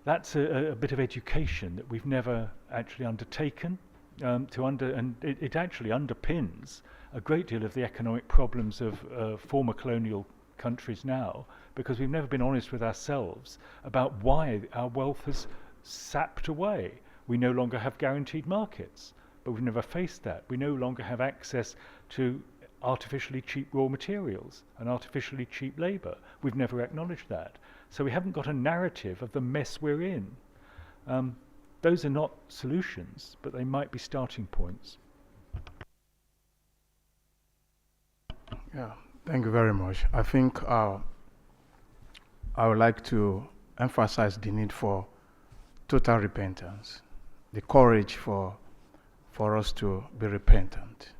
that's a bit of education that we've never actually undertaken, and it actually underpins a great deal of the economic problems of former colonial countries now, because we've never been honest with ourselves about why our wealth has sapped away. We no longer have guaranteed markets, but we've never faced that. We no longer have access to artificially cheap raw materials and artificially cheap labour. We've never acknowledged that. So we haven't got a narrative of the mess we're in. Those are not solutions, but they might be starting points. Yeah, thank you very much. I think I would like to emphasize the need for total repentance, the courage for us to be repentant.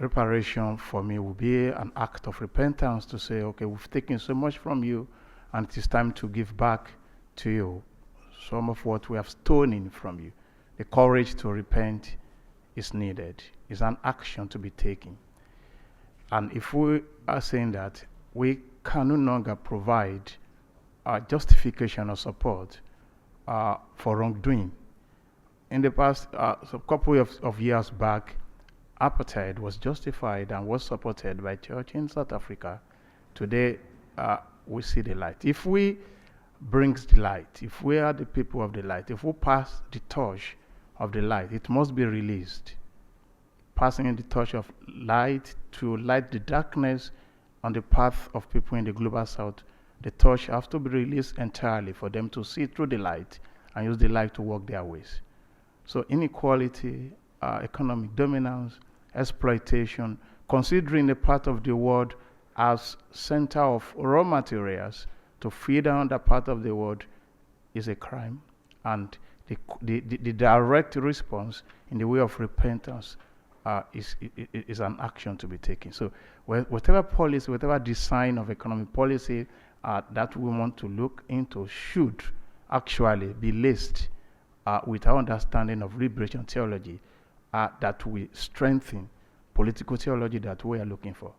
Reparation for me will be an act of repentance to say, okay, we've taken so much from you, and it is time to give back to you some of what we have stolen from you. The courage to repent is needed. It's an action to be taken. And if we are saying that, we can no longer provide justification or support for wrongdoing. In the past, a couple of years back, apartheid was justified and was supported by church in South Africa. Today, we see the light. If we bring the light, if we are the people of the light, if we pass the torch of the light, it must be released. Passing the torch of light to light the darkness on the path of people in the global south, the torch has to be released entirely for them to see through the light and use the light to walk their ways. So inequality, economic dominance, exploitation, considering the part of the world as center of raw materials to feed down that part of the world is a crime. And the direct response in the way of repentance is an action to be taken. So whatever policy, whatever design of economic policy that we want to look into should actually be laced with our understanding of liberation theology that will strengthen political theology that we are looking for.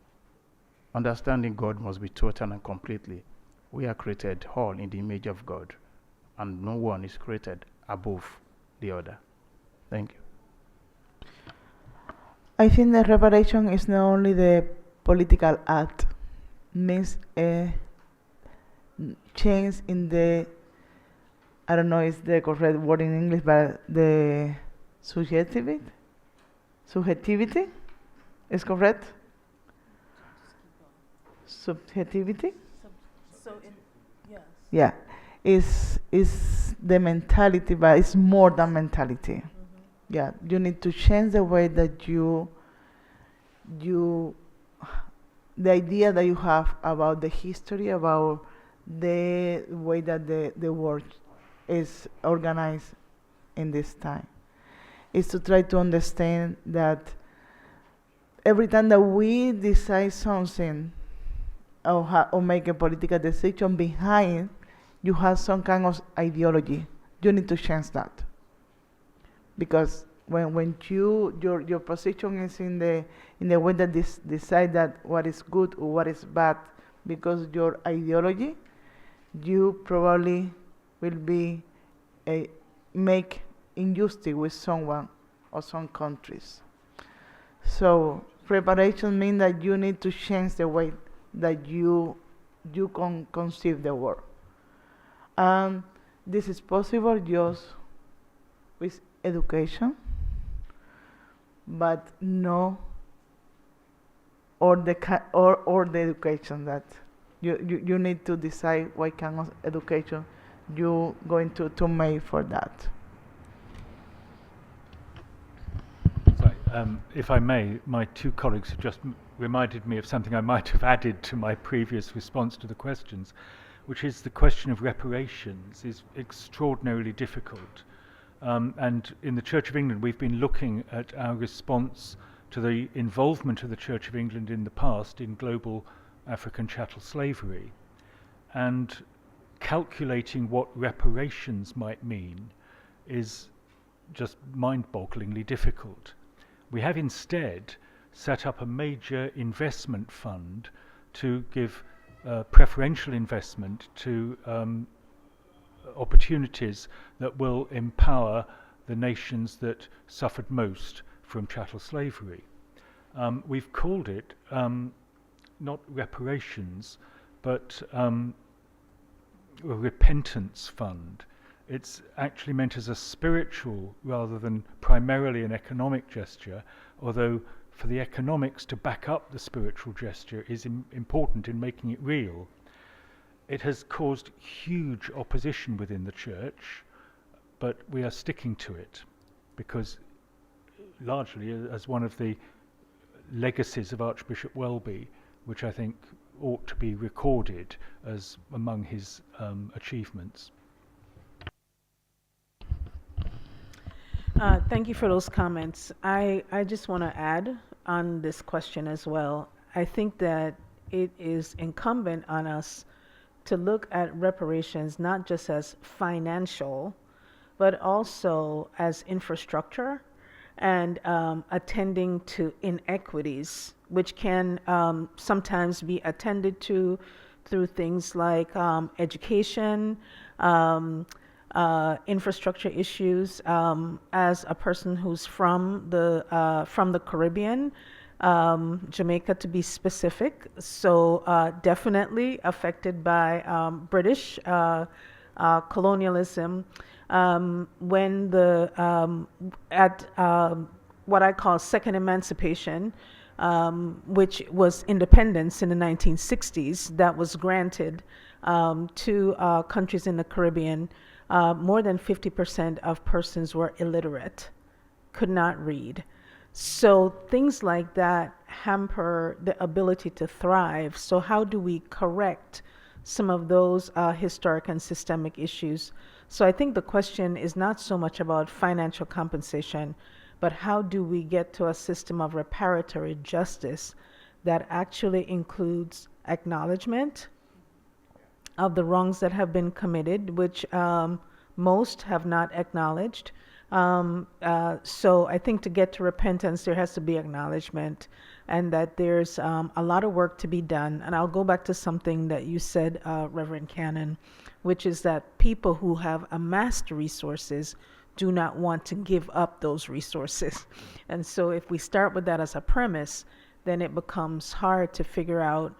Understanding God must be total and completely. We are created all in the image of God, and no one is created above the other. Thank you. I think that reparation is not only the political act, means a change in the, I don't know if it's the correct word in English, but the subjectivity is correct? Subjectivity? Yeah, is the mentality, but it's more than mentality. Yeah, you need to change the way that the idea that you have about the history, about the way that the world is organized in this time. Is to try to understand that every time that we decide something or make a political decision behind, you have some kind of ideology. You need to change that. Because when your position is in the way that decide that what is good or what is bad because your ideology, you probably will be make injustice with someone or some countries. So preparation means that you need to change the way that you can conceive the world. And this is possible just with education, but no or the education that you need to decide what kind of education you're going to make for that. Sorry, if I may, my two colleagues have just reminded me of something I might have added to my previous response to the questions, which is the question of reparations is extraordinarily difficult. And in the Church of England, we've been looking at our response to the involvement of the Church of England in the past in global African chattel slavery, and calculating what reparations might mean is just mind-bogglingly difficult. We have instead set up a major investment fund to give preferential investment to opportunities that will empower the nations that suffered most from chattel slavery. We've called it not reparations, but a repentance fund. It's actually meant as a spiritual rather than primarily an economic gesture, although for the economics to back up the spiritual gesture is important in making it real. It has caused huge opposition within the church, but we are sticking to it because largely as one of the legacies of Archbishop Welby, which I think ought to be recorded as among his achievements. Thank you for those comments. I just want to add on this question as well. I think that it is incumbent on us to look at reparations not just as financial, but also as infrastructure and attending to inequities, which can sometimes be attended to through things like education, infrastructure issues. As a person who's from the Caribbean, Jamaica to be specific, so definitely affected by British colonialism. When at what I call second emancipation, which was independence in the 1960s, that was granted to countries in the Caribbean, more than 50% of persons were illiterate, could not read. So things like that hamper the ability to thrive. So how do we correct some of those historic and systemic issues? So I think the question is not so much about financial compensation, but how do we get to a system of reparatory justice that actually includes acknowledgement of the wrongs that have been committed, which most have not acknowledged. So I think to get to repentance, there has to be acknowledgement, and that there's a lot of work to be done. And I'll go back to something that you said, Reverend Canon, which is that people who have amassed resources do not want to give up those resources. And so if we start with that as a premise, then it becomes hard to figure out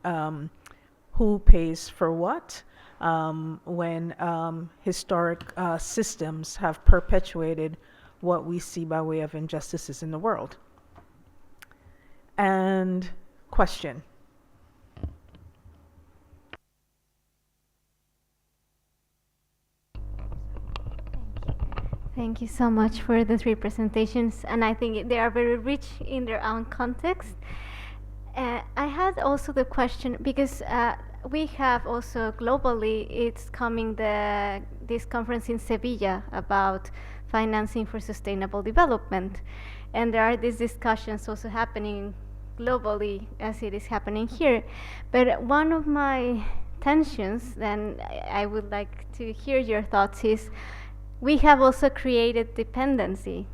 who pays for what, when historic systems have perpetuated what we see by way of injustices in the world. And question. Thank you so much for the three presentations, and I think they are very rich in their own context. I had also the question, because we have also globally, it's coming this conference in Sevilla about financing for sustainable development, and there are these discussions also happening globally as it is happening here. But one of my tensions, and I would like to hear your thoughts, is we have also created dependency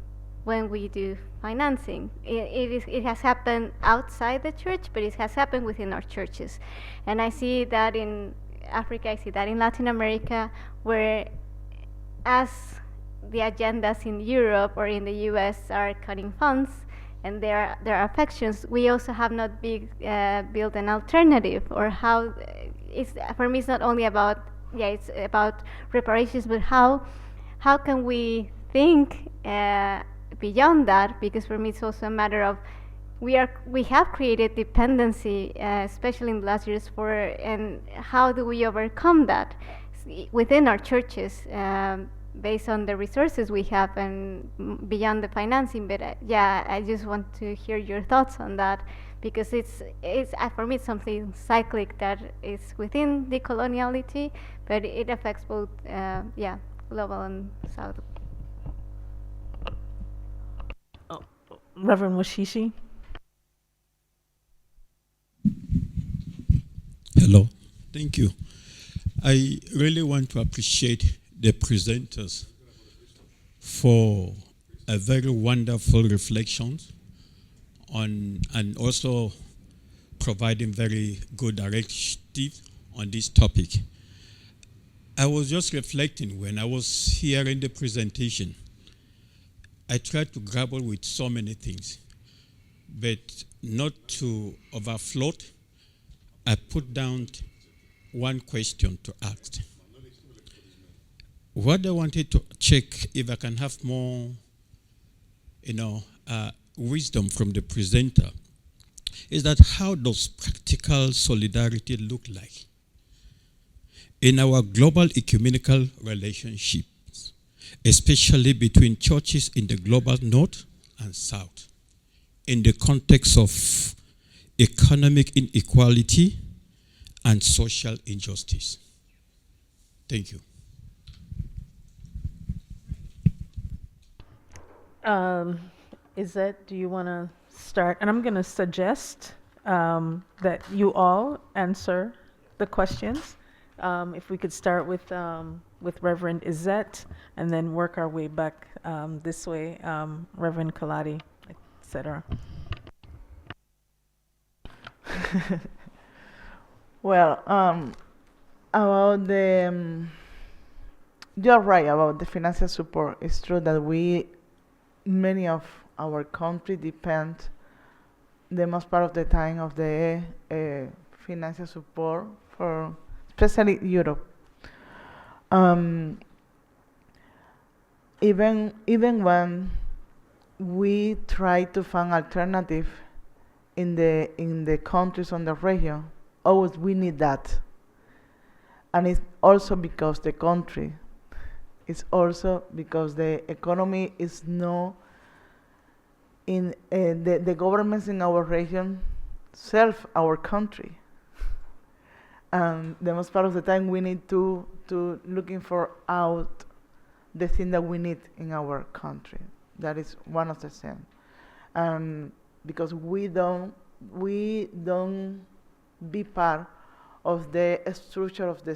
when we do financing. It has happened outside the church, but it has happened within our churches. And I see that in Africa, I see that in Latin America, where as the agendas in Europe or in the US are cutting funds, and there are affections, we also have not built an alternative, or how it's, for me, it's not only about, it's about reparations, but how can we think beyond that? Because for me, it's also a matter of we have created dependency, especially in the last years, and how do we overcome that within our churches, based on the resources we have and beyond the financing. But I just want to hear your thoughts on that, because it's for me, it's something cyclic that is within decoloniality, but it affects both global and south. Reverend Washishi. Hello, thank you. I really want to appreciate the presenters for a very wonderful reflections on, and also providing very good directive on this topic. I was just reflecting when I was hearing the presentation. I tried to grapple with so many things, but not to overfloat. I put down one question to ask. What I wanted to check, if I can have more, wisdom from the presenter, is that how does practical solidarity look like in our global ecumenical relationships, especially between churches in the global north and south, in the context of economic inequality and social injustice? Thank you. Izett, do you want to start? And I'm going to suggest that you all answer the questions. If we could start with Reverend Izett and then work our way back this way, Reverend Kolade, etc. Well, about the, you're right about the financial support. It's true that many of our country depend the most part of the time of the financial support for, especially Europe. Even when we try to find alternative in the countries on the region, always we need that. And it's also because the country, it's also because the economy is no, in the governments in our region serve our country. And the most part of the time we need to looking for out the thing that we need in our country. That is one of the things. Because we don't be part of the structure of the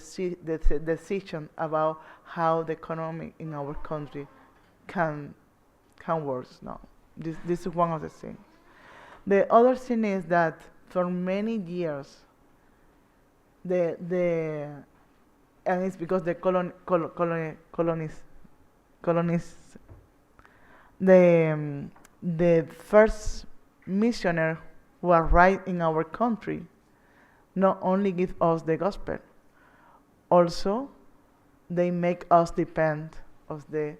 decision about how the economy in our country can work now. This is one of the things. The other thing is that for many years, and it's because the the first missionary who arrived in our country not only give us the gospel, also they make us depend of the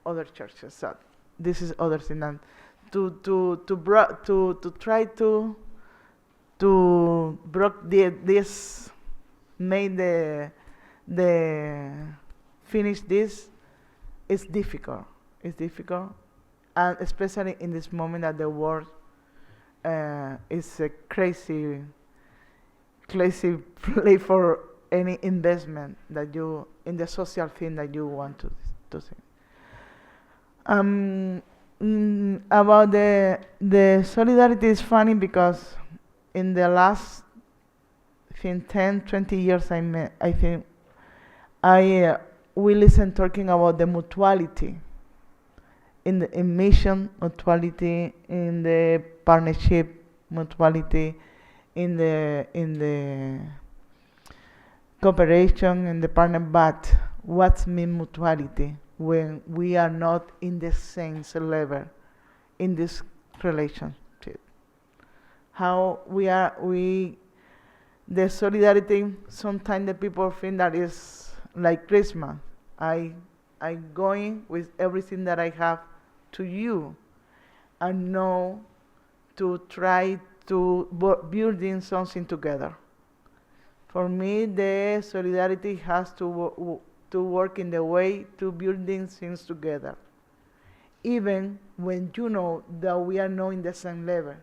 other churches. So this is other thing, and to try to break this, make the finish this is difficult. It's difficult, and especially in this moment that the world is a crazy place for any investment that you in the social thing that you want to see. About the solidarity is funny because in the last 10, 20 years, I think we listen talking about the mutuality in the mission mutuality, in the partnership mutuality, in the cooperation and the partner. But what's mean mutuality when we are not in the same level in this relationship? How the solidarity, sometimes the people think that is like Christmas. I going with everything that I have to you, and no to try to building something together. For me, the solidarity has to work in the way to building things together, even when you know that we are not in the same level.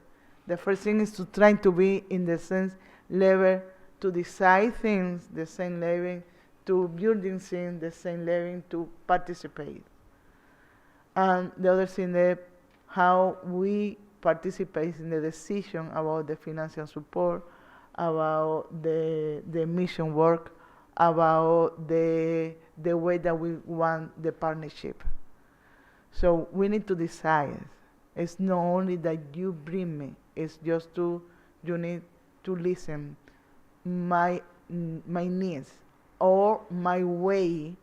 The first thing is to try to be in the same level, to decide things the same level, to building things the same level, to participate. And the other thing is how we participate in the decision about the financial support, about the mission work, about the way that we want the partnership. So we need to decide. It's not only that you bring me, it's just you need to listen my needs or my way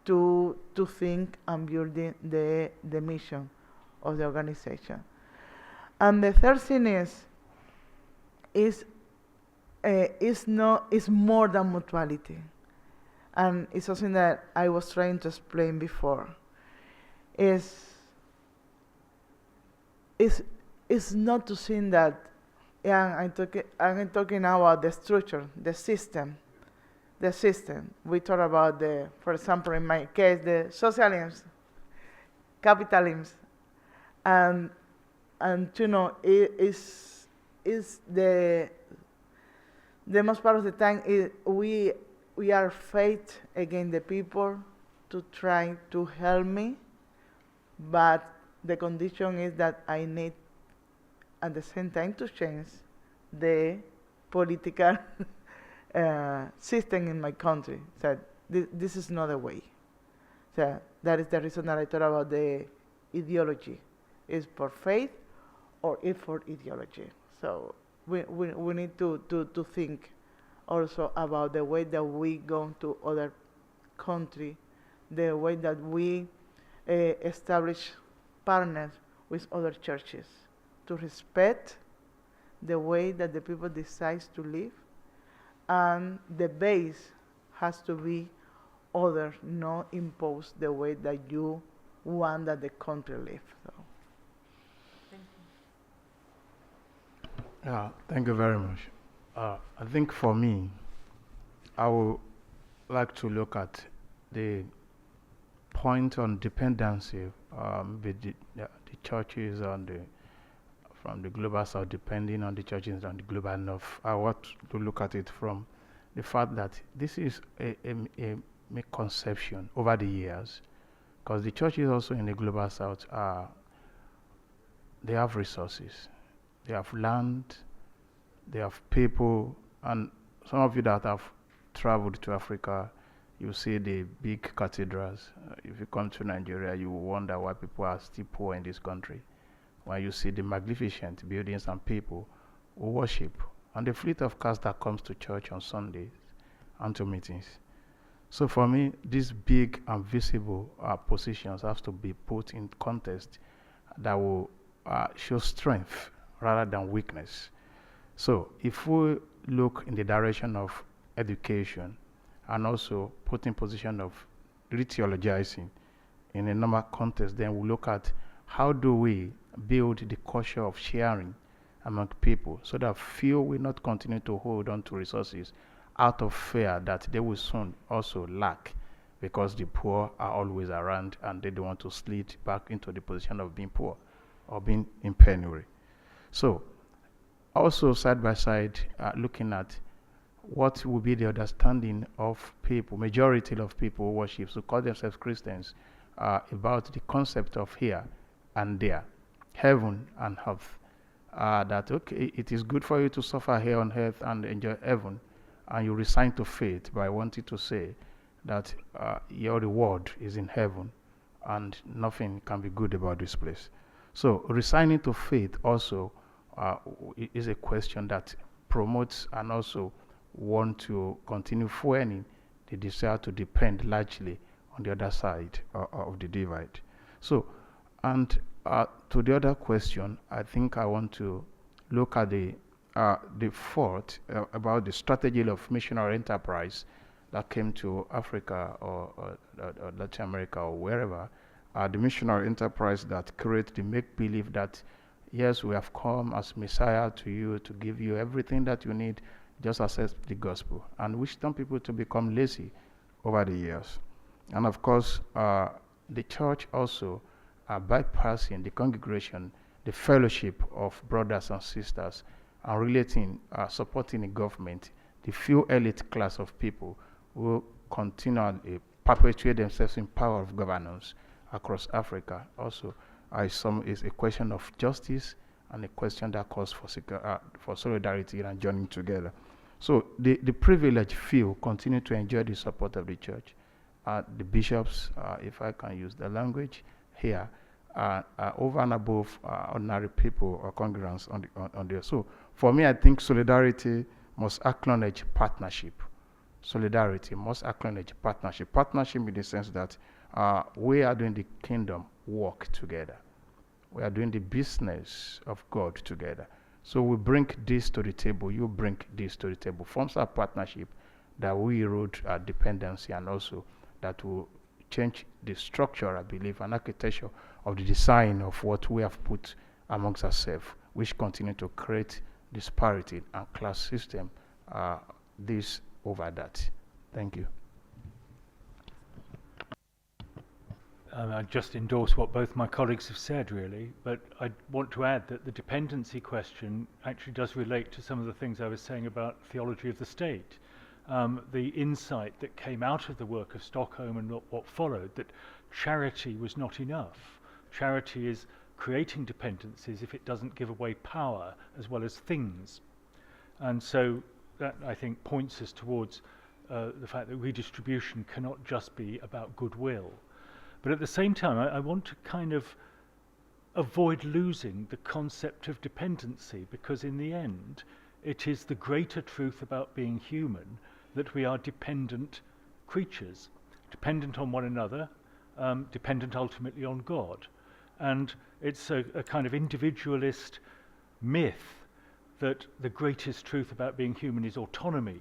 to think and building the mission of the organization. And the third thing is more than mutuality, and it's something that I was trying to explain before. It's not to think that, I'm talking now about the structure, the system. We talk about for example, in my case, the socialism, capitalism, and you know, is the most part of the time we are fight against the people to try to help me, but the condition is that I need at the same time to change the political system in my country. So this is not a way. So that is the reason that I thought about the ideology. Is for faith or is for ideology? So we need to think also about the way that we go to other country, the way that we establish partners with other churches, to respect the way that the people decides to live, and the base has to be other, not impose the way that you want that the country live. So. Yeah, thank you very much. I think for me, I would like to look at the point on dependency with the churches from the global south, depending on the churches on the global north. I want to look at it from the fact that this is a misconception over the years, because the churches also in the global south they have resources. They have land, they have people, and some of you that have traveled to Africa, you see the big cathedrals. If you come to Nigeria, you will wonder why people are still poor in this country. When you see the magnificent buildings and people who worship, and the fleet of cars that comes to church on Sundays and to meetings. So for me, these big and visible positions have to be put in context that will show strength rather than weakness. So if we look in the direction of education and also put in position of re-theologizing in a normal context, then we look at how do we build the culture of sharing among people so that few will not continue to hold on to resources out of fear that they will soon also lack, because the poor are always around and they don't want to slide back into the position of being poor or being in penury. So, also side by side, looking at what will be the understanding of people, majority of people who worship, who call themselves Christians, about the concept of here and there. heaven and earth. That, okay, it is good for you to suffer here on earth and enjoy heaven, and you resign to faith by wanting to say that your reward is in heaven and nothing can be good about this place. So resigning to faith also is a question that promotes and also want to continue fueling the desire to depend largely on the other side of the divide. So, and to the other question, I think I want to look at the thought about the strategy of missionary enterprise that came to Africa or Latin America or wherever. The missionary enterprise that creates the make-believe that, yes, we have come as Messiah to you to give you everything that you need, just accept the gospel, and wish some people to become lazy over the years. And of course, the church also bypassing the congregation, the fellowship of brothers and sisters, and relating, supporting the government, the few elite class of people who continually perpetuate themselves in power of governance across Africa. Also, is a question of justice and a question that calls for solidarity and joining together. So the privileged few continue to enjoy the support of the church. The bishops, if I can use the language here, over and above ordinary people or congregants on there. So for me, I think solidarity must acknowledge partnership. Solidarity must acknowledge partnership. Partnership in the sense that we are doing the kingdom work together. We are doing the business of God together. So we bring this to the table, you bring this to the table. Forms a partnership that will erode our dependency, and also that will change the structure, I believe, and architecture of the design of what we have put amongst ourselves, which continue to create disparity and class system, this over that. Thank you. I just endorse what both my colleagues have said, really, but I want to add that the dependency question actually does relate to some of the things I was saying about theology of the state. The insight that came out of the work of Stockholm and what followed, that charity was not enough. Charity is creating dependencies if it doesn't give away power as well as things. And so that, I think, points us towards the fact that redistribution cannot just be about goodwill. But at the same time, I want to kind of avoid losing the concept of dependency, because in the end, it is the greater truth about being human that we are dependent creatures, dependent on one another, dependent ultimately on God. And it's a kind of individualist myth that the greatest truth about being human is autonomy.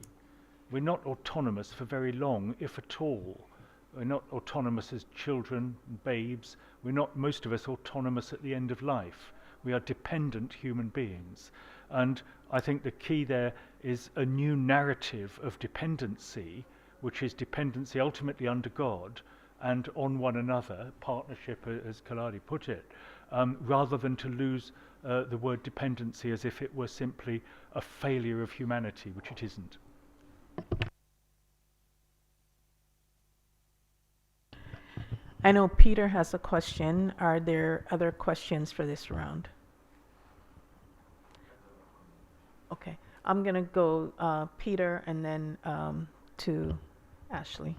We're not autonomous for very long, if at all. We're not autonomous as children and babes. We're not, most of us, autonomous at the end of life. We are dependent human beings. And I think the key there is a new narrative of dependency, which is dependency ultimately under God and on one another, partnership, as Kolade put it, rather than to lose the word dependency as if it were simply a failure of humanity, which it isn't. I know Peter has a question. Are there other questions for this round? Okay, I'm going to go Peter and then to Ashley.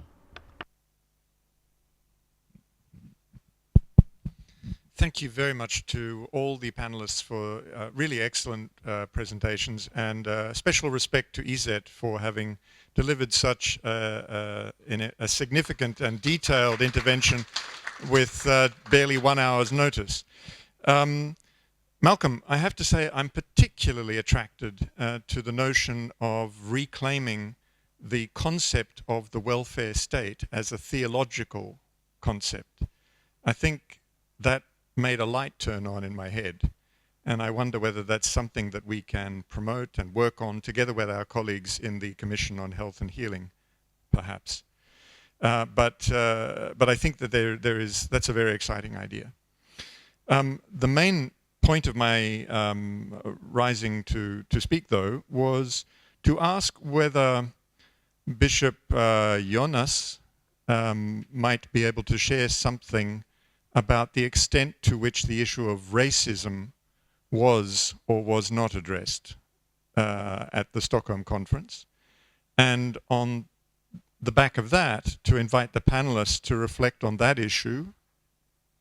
Thank you very much to all the panelists for really excellent presentations, and special respect to Izett for having delivered such a significant and detailed intervention with barely 1 hour's notice. Malcolm, I have to say I'm particularly attracted to the notion of reclaiming the concept of the welfare state as a theological concept. I think that made a light turn on in my head, and I wonder whether that's something that we can promote and work on together with our colleagues in the Commission on Health and Healing, perhaps. But I think that that's a very exciting idea. The main point of my rising to speak, though, was to ask whether Bishop Jonas might be able to share something about the extent to which the issue of racism was or was not addressed at the Stockholm conference, and on the back of that, to invite the panelists to reflect on that issue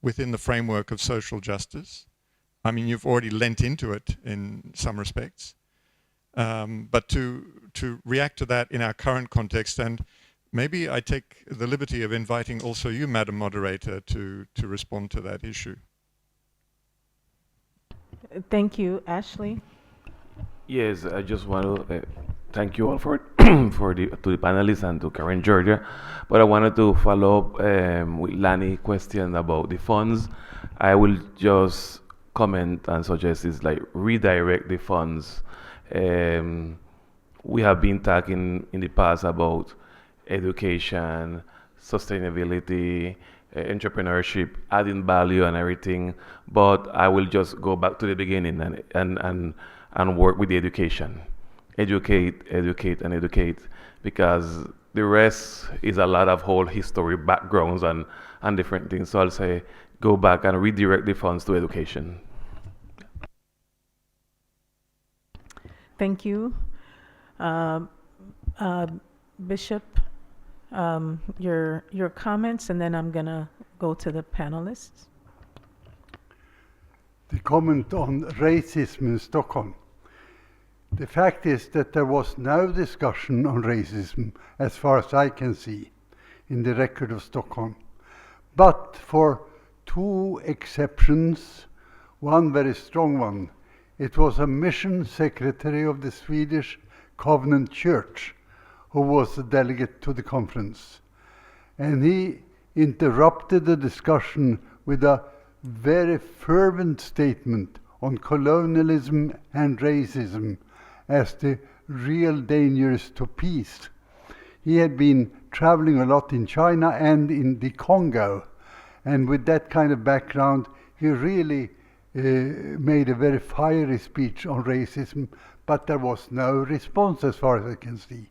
within the framework of social justice. I mean, you've already lent into it in some respects, but to react to that in our current context, and maybe I take the liberty of inviting also you, Madam Moderator, to respond to that issue. Thank you. Ashley? Yes, I just want to thank you all for to the panelists and to Karen Georgia. But I wanted to follow up with Lanny's question about the funds. I will just comment and suggest is like redirect the funds. We have been talking in the past about education, sustainability, entrepreneurship, adding value and everything. But I will just go back to the beginning and work with the education. Educate, and educate, because the rest is a lot of whole history backgrounds and different things. So I'll say go back and redirect the funds to education. Thank you. Bishop, your comments, and then I'm going to go to the panelists. The comment on racism in Stockholm. The fact is that there was no discussion on racism, as far as I can see, in the record of Stockholm. But for two exceptions, one very strong one, it was a mission secretary of the Swedish Covenant Church who was the delegate to the conference. And he interrupted the discussion with a very fervent statement on colonialism and racism as the real dangers to peace. He had been traveling a lot in China and in the Congo, and with that kind of background, he really made a very fiery speech on racism, but there was no response as far as I can see.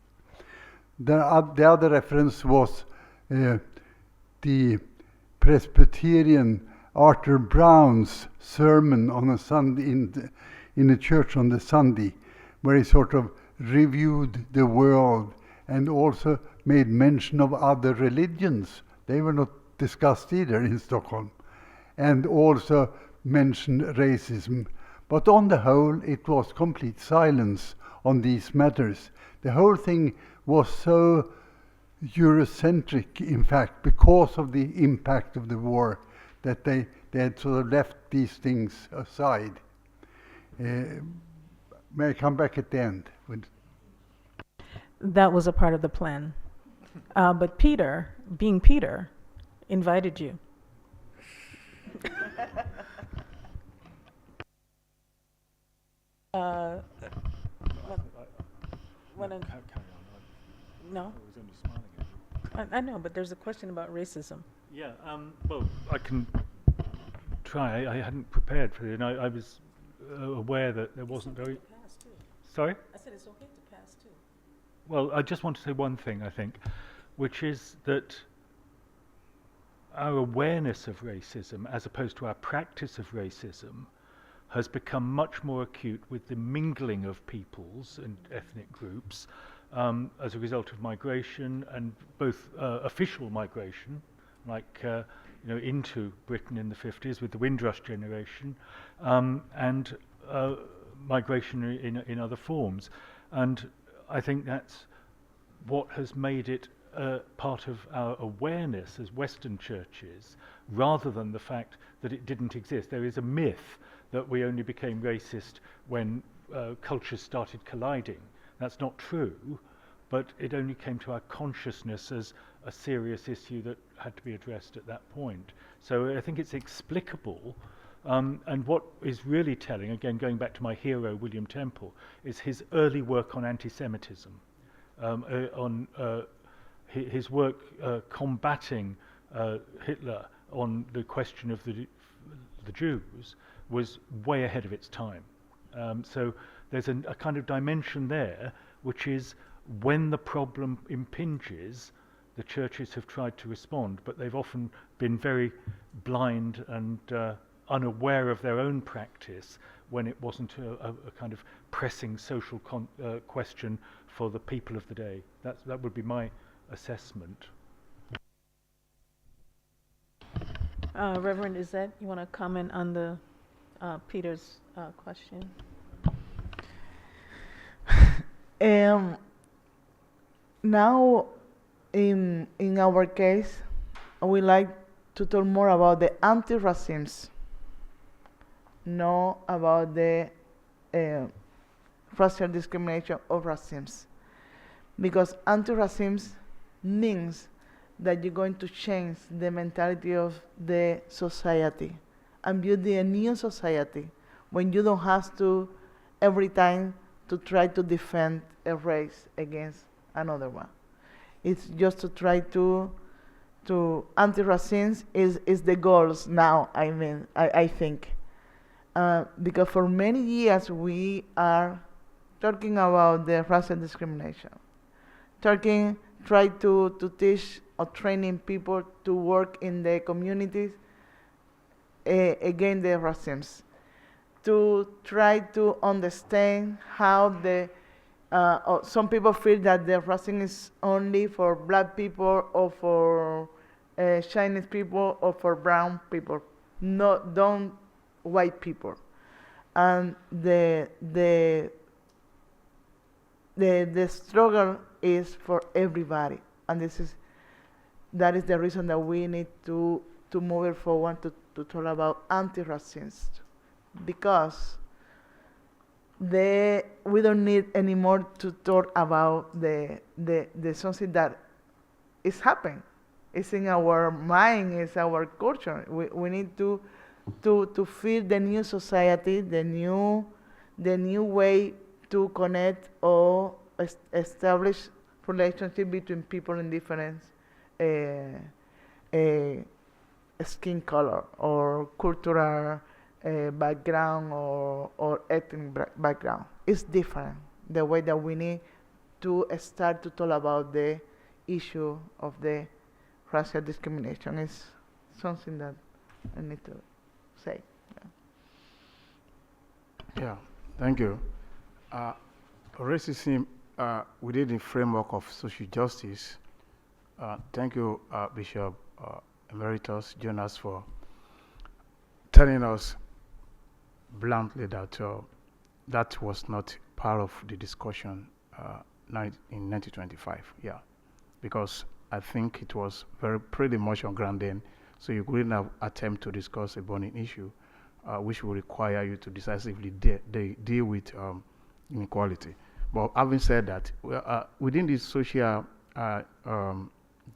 The other reference was the Presbyterian Arthur Brown's sermon on a Sunday in a church on the Sunday, where he sort of reviewed the world and also made mention of other religions. They were not discussed either in Stockholm, and also mentioned racism. But on the whole, it was complete silence on these matters. The whole thing was so Eurocentric, in fact, because of the impact of the war, that they had sort of left these things aside. May I come back at the end? That was a part of the plan. But Peter, being Peter, invited you. No? I know, but there's a question about racism. Yeah, well, I can try. I hadn't prepared for it, and I was aware that there wasn't very... Sorry? I said it's okay to pass too. Well, I just want to say one thing, I think, which is that our awareness of racism, as opposed to our practice of racism, has become much more acute with the mingling of peoples and ethnic groups as a result of migration, and both official migration, like into Britain in the 50s with the Windrush generation, and migration in other forms. And I think that's what has made it part of our awareness as Western churches, rather than the fact that it didn't exist. There is a myth that we only became racist when cultures started colliding. That's not true, but it only came to our consciousness as a serious issue that had to be addressed at that point. So I think it's explicable, and what is really telling, again going back to my hero William Temple, is his early work on anti-Semitism, on his work combating Hitler on the question of the Jews was way ahead of its time. So there's a kind of dimension there, which is when the problem impinges, the churches have tried to respond, but they've often been very blind and unaware of their own practice when it wasn't a kind of pressing social question for the people of the day. That would be my assessment. Reverend Izett, you want to comment on the Peter's question? Now, in our case, we like to talk more about the anti-racism, not about the racial discrimination or racism, because anti-racism means that you're going to change the mentality of the society and build a new society when you don't have to every time to try to defend a race against another one. It's just to try to anti-racism is the goals now. I think because for many years we are talking about the racial discrimination, try to teach or training people to work in the communities against the racism, to try to understand how some people feel that the racism is only for black people or for Chinese people or for brown people, don't white people, and the struggle is for everybody, and that is the reason that we need to move it forward to talk about anti-racism, because we don't need anymore to talk about the something that is happening. It's in our mind, it's our culture. We need to feel the new society, the new way to connect or establish relationship between people in different skin color or cultural background or ethnic background. It's different. The way that we need to start to talk about the issue of the racial discrimination is something that I need to say. Yeah, thank you. Racism within the framework of social justice. Thank you, Bishop Emeritus Jonas, for telling us bluntly that that was not part of the discussion in 1925. Yeah, because I think it was pretty much on ground then, so you couldn't have attempt to discuss a burning issue, which will require you to decisively deal with inequality. But having said that, within the social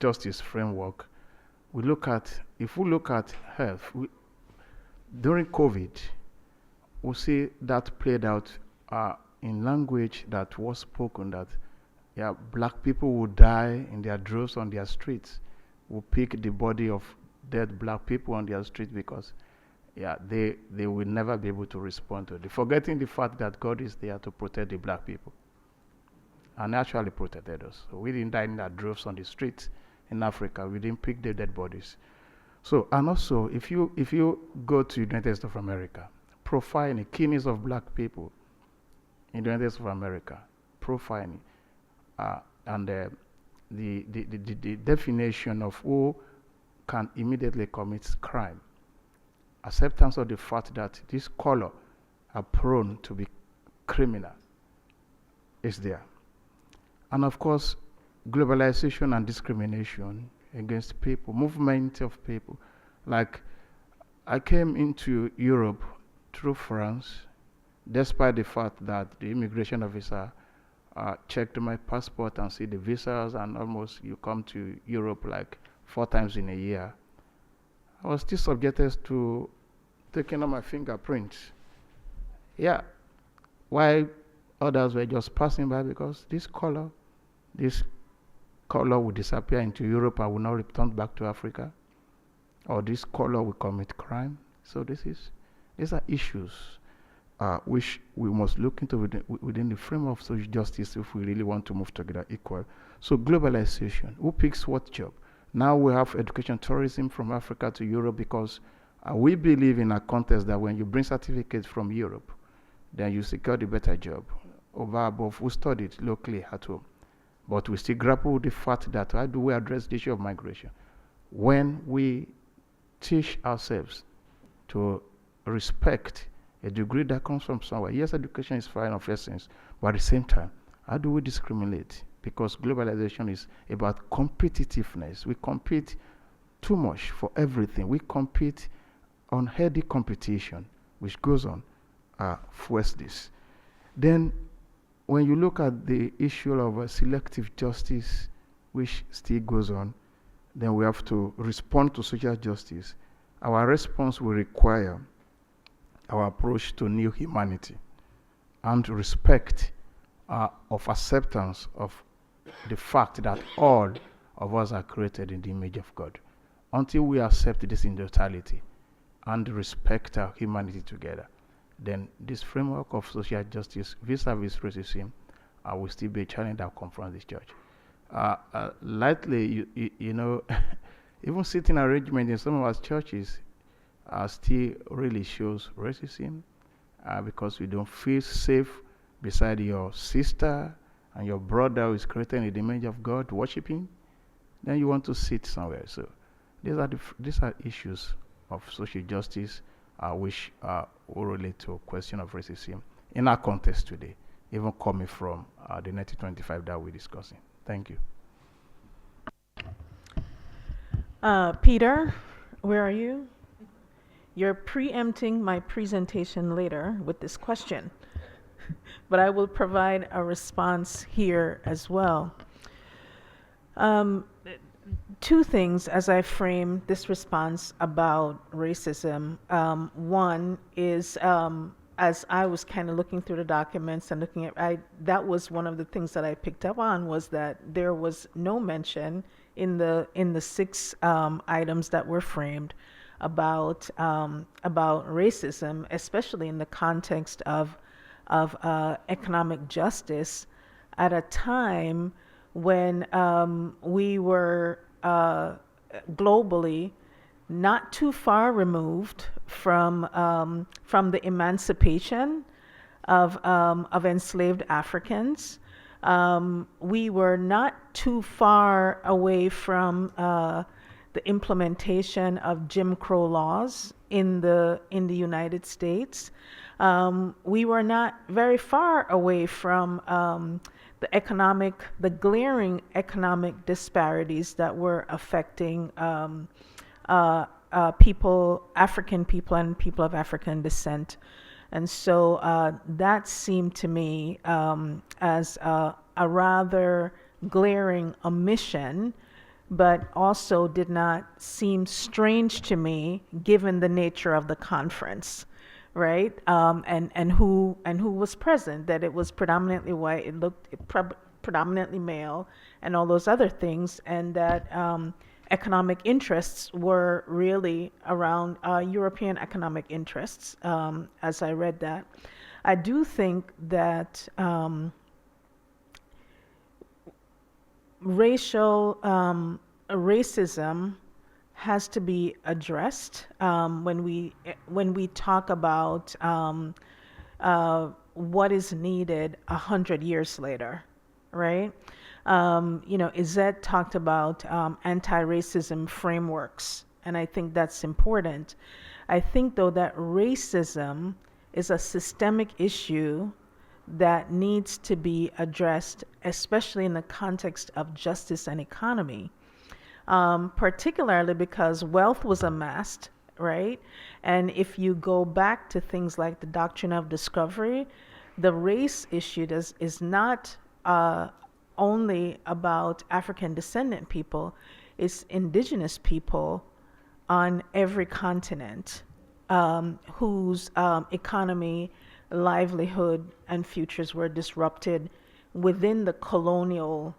justice framework, if we look at health, during COVID, we see that played out in language that was spoken, that black people would die in their droves on their streets, will pick the body of dead black people on their street because they will never be able to respond to it, forgetting the fact that God is there to protect the black people and actually protected us. So we didn't die in our droves on the streets in Africa. We didn't pick the dead bodies. So, and also, if you go to United States of America, profiling the killings of black people in the United States of America, profiling, and the definition of who can immediately commit crime, acceptance of the fact that this color are prone to be criminal is there. And of course, globalization and discrimination against people, movement of people. Like, I came into Europe through France, despite the fact that the immigration officer checked my passport and see the visas, and almost you come to Europe like 4 times in a year. I was still subjected to taking on my fingerprints. Yeah, while others were just passing by because this color will disappear into Europe and will not return back to Africa, or this color will commit crime. So these are issues. which we must look into within the framework of social justice if we really want to move together equal. So globalization, who picks what job? Now we have education tourism from Africa to Europe because we believe in a context that when you bring certificates from Europe, then you secure the better job over above who studied locally at home. But we still grapple with the fact that how do we address the issue of migration? When we teach ourselves to respect a degree that comes from somewhere. Yes, education is fine of essence, but at the same time, how do we discriminate? Because globalization is about competitiveness. We compete too much for everything. We compete on heady competition, which goes on, fuels this. Then, when you look at the issue of selective justice, which still goes on, then we have to respond to social justice. Our response will require our approach to new humanity and respect of acceptance of the fact that all of us are created in the image of God. Until we accept this in totality and respect our humanity together, then this framework of social justice vis-a-vis racism will still be a challenge that confronts this church. Lightly, you know, even sitting arrangement in some of our churches still really shows racism because we don't feel safe beside your sister and your brother who is created in the image of God worshiping. Then you want to sit somewhere. So these are issues of social justice which will relate to a question of racism in our context today, even coming from the 1925 that we're discussing. Thank you. Peter, where are you? You're preempting my presentation later with this question, but I will provide a response here as well. Two things as I frame this response about racism. One is, as I was kind of looking through the documents and looking at, that was one of the things that I picked up on, was that there was no mention in the 6 items that were framed about racism, especially in the context of economic justice, at a time when we were globally not too far removed from the emancipation of enslaved Africans. We were not too far away from the implementation of Jim Crow laws in the United States. We were not very far away from the glaring economic disparities that were affecting African people and people of African descent. And so that seemed to me as a rather glaring omission, but also did not seem strange to me given the nature of the conference, right? And who was present, that it was predominantly white, it looked predominantly male, and all those other things, and that economic interests were really around European economic interests, as I read that. I do think that racism has to be addressed when we talk about what is needed 100 years later, right? Izett talked about anti-racism frameworks, and I think that's important. I think, though, that racism is a systemic issue that needs to be addressed, especially in the context of justice and economy, particularly because wealth was amassed, right? And if you go back to things like the doctrine of discovery, the race issue is not only about African descendant people, it's indigenous people on every continent whose economy, livelihood, and futures were disrupted within the colonial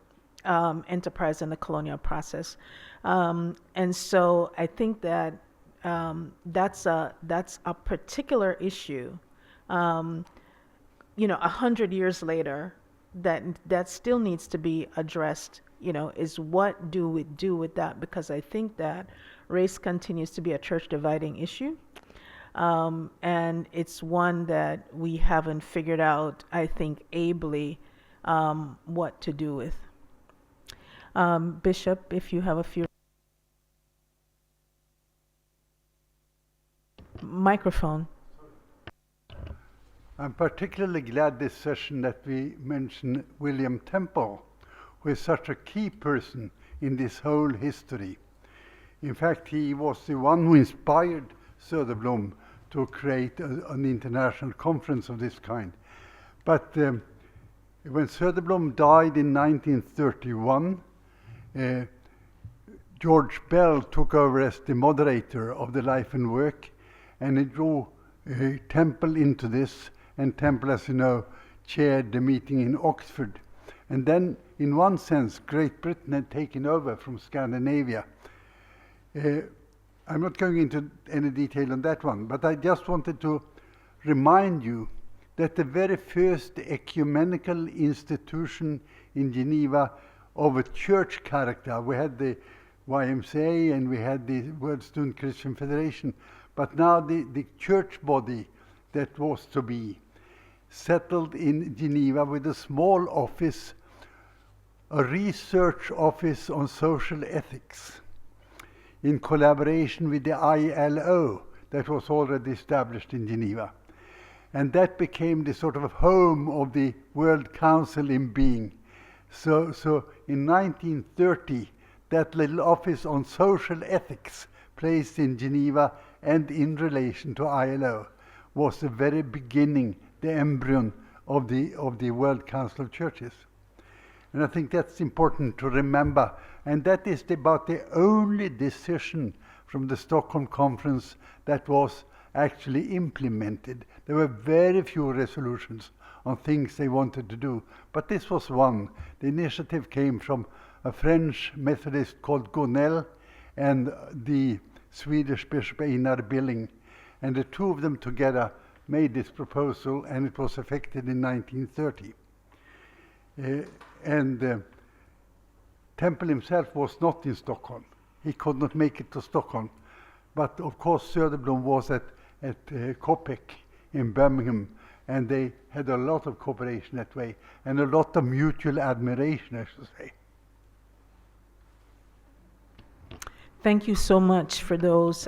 enterprise and the colonial process. And so I think that that's a particular issue you know, 100 years later, that still needs to be addressed, you know, is what do we do with that? Because I think that race continues to be a church dividing issue. And it's one that we haven't figured out, I think, ably what to do with. Bishop, if you have a few. Microphone. I'm particularly glad this session that we mention William Temple, who is such a key person in this whole history. In fact, he was the one who inspired Söderblom to create an international conference of this kind. But when Söderblom died in 1931, George Bell took over as the moderator of the Life and Work, and he drew Temple into this, and Temple, as you know, chaired the meeting in Oxford. And then, in one sense, Great Britain had taken over from Scandinavia. I'm not going into any detail on that one, but I just wanted to remind you that the very first ecumenical institution in Geneva of a church character, we had the YMCA and we had the World Student Christian Federation, but now the church body that was to be settled in Geneva with a small office, a research office on social ethics, in collaboration with the ILO that was already established in Geneva. And that became the sort of home of the World Council in being. So in 1930, that little office on social ethics placed in Geneva and in relation to ILO was the very beginning, the embryo of the World Council of Churches. And I think that's important to remember. And that is about the only decision from the Stockholm Conference that was actually implemented. There were very few resolutions on things they wanted to do, but this was one. The initiative came from a French Methodist called Gonel and the Swedish Bishop Einar Billing. And the two of them together made this proposal, and it was effected in 1930. Temple himself was not in Stockholm. He could not make it to Stockholm. But of course Söderblom was at COPEC in Birmingham, and they had a lot of cooperation that way, and a lot of mutual admiration, I should say. Thank you so much for those.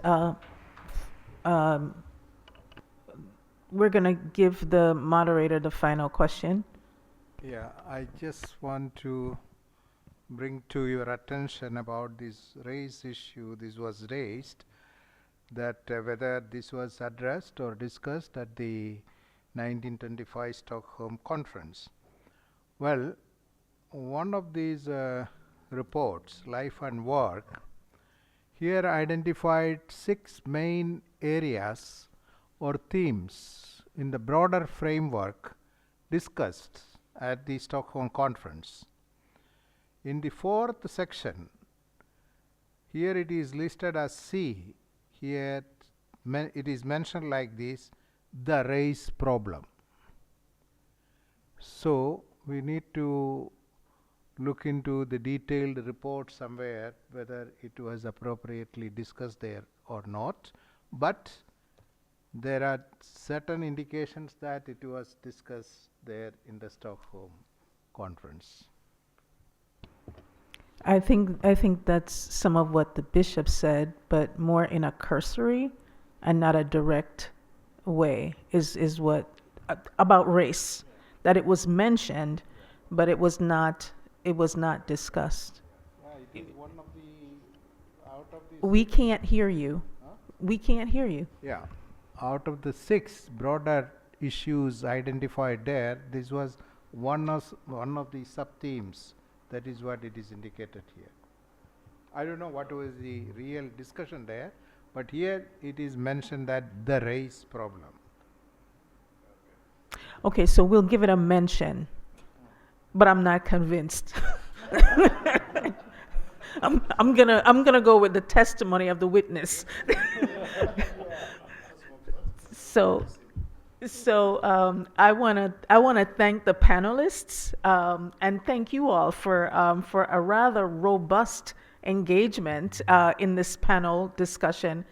We're going to give the moderator the final question. Yeah, I just want to bring to your attention about this race issue. This was raised, that whether this was addressed or discussed at the 1925 Stockholm Conference. Well, one of these reports, Life and Work, here identified 6 main areas or themes in the broader framework discussed at the Stockholm Conference. In the 4th section, here it is listed as C. Here it is mentioned like this, the race problem. So we need to look into the detailed report somewhere whether it was appropriately discussed there or not, but there are certain indications that it was discussed there in the Stockholm Conference. I think that's some of what the bishop said, but more in a cursory and not a direct way is what about race, that it was mentioned, but it was not discussed. It is one of the out of the We can't hear you. Huh? We can't hear you. Yeah, out of the 6 broader issues identified there, this was one of the sub-themes. That is what it is indicated here. I don't know what was the real discussion there, but here it is mentioned that the race problem. Okay, so we'll give it a mention, but I'm not convinced. I'm gonna go with the testimony of the witness. So So I want to thank the panelists and thank you all for a rather robust engagement in this panel discussion.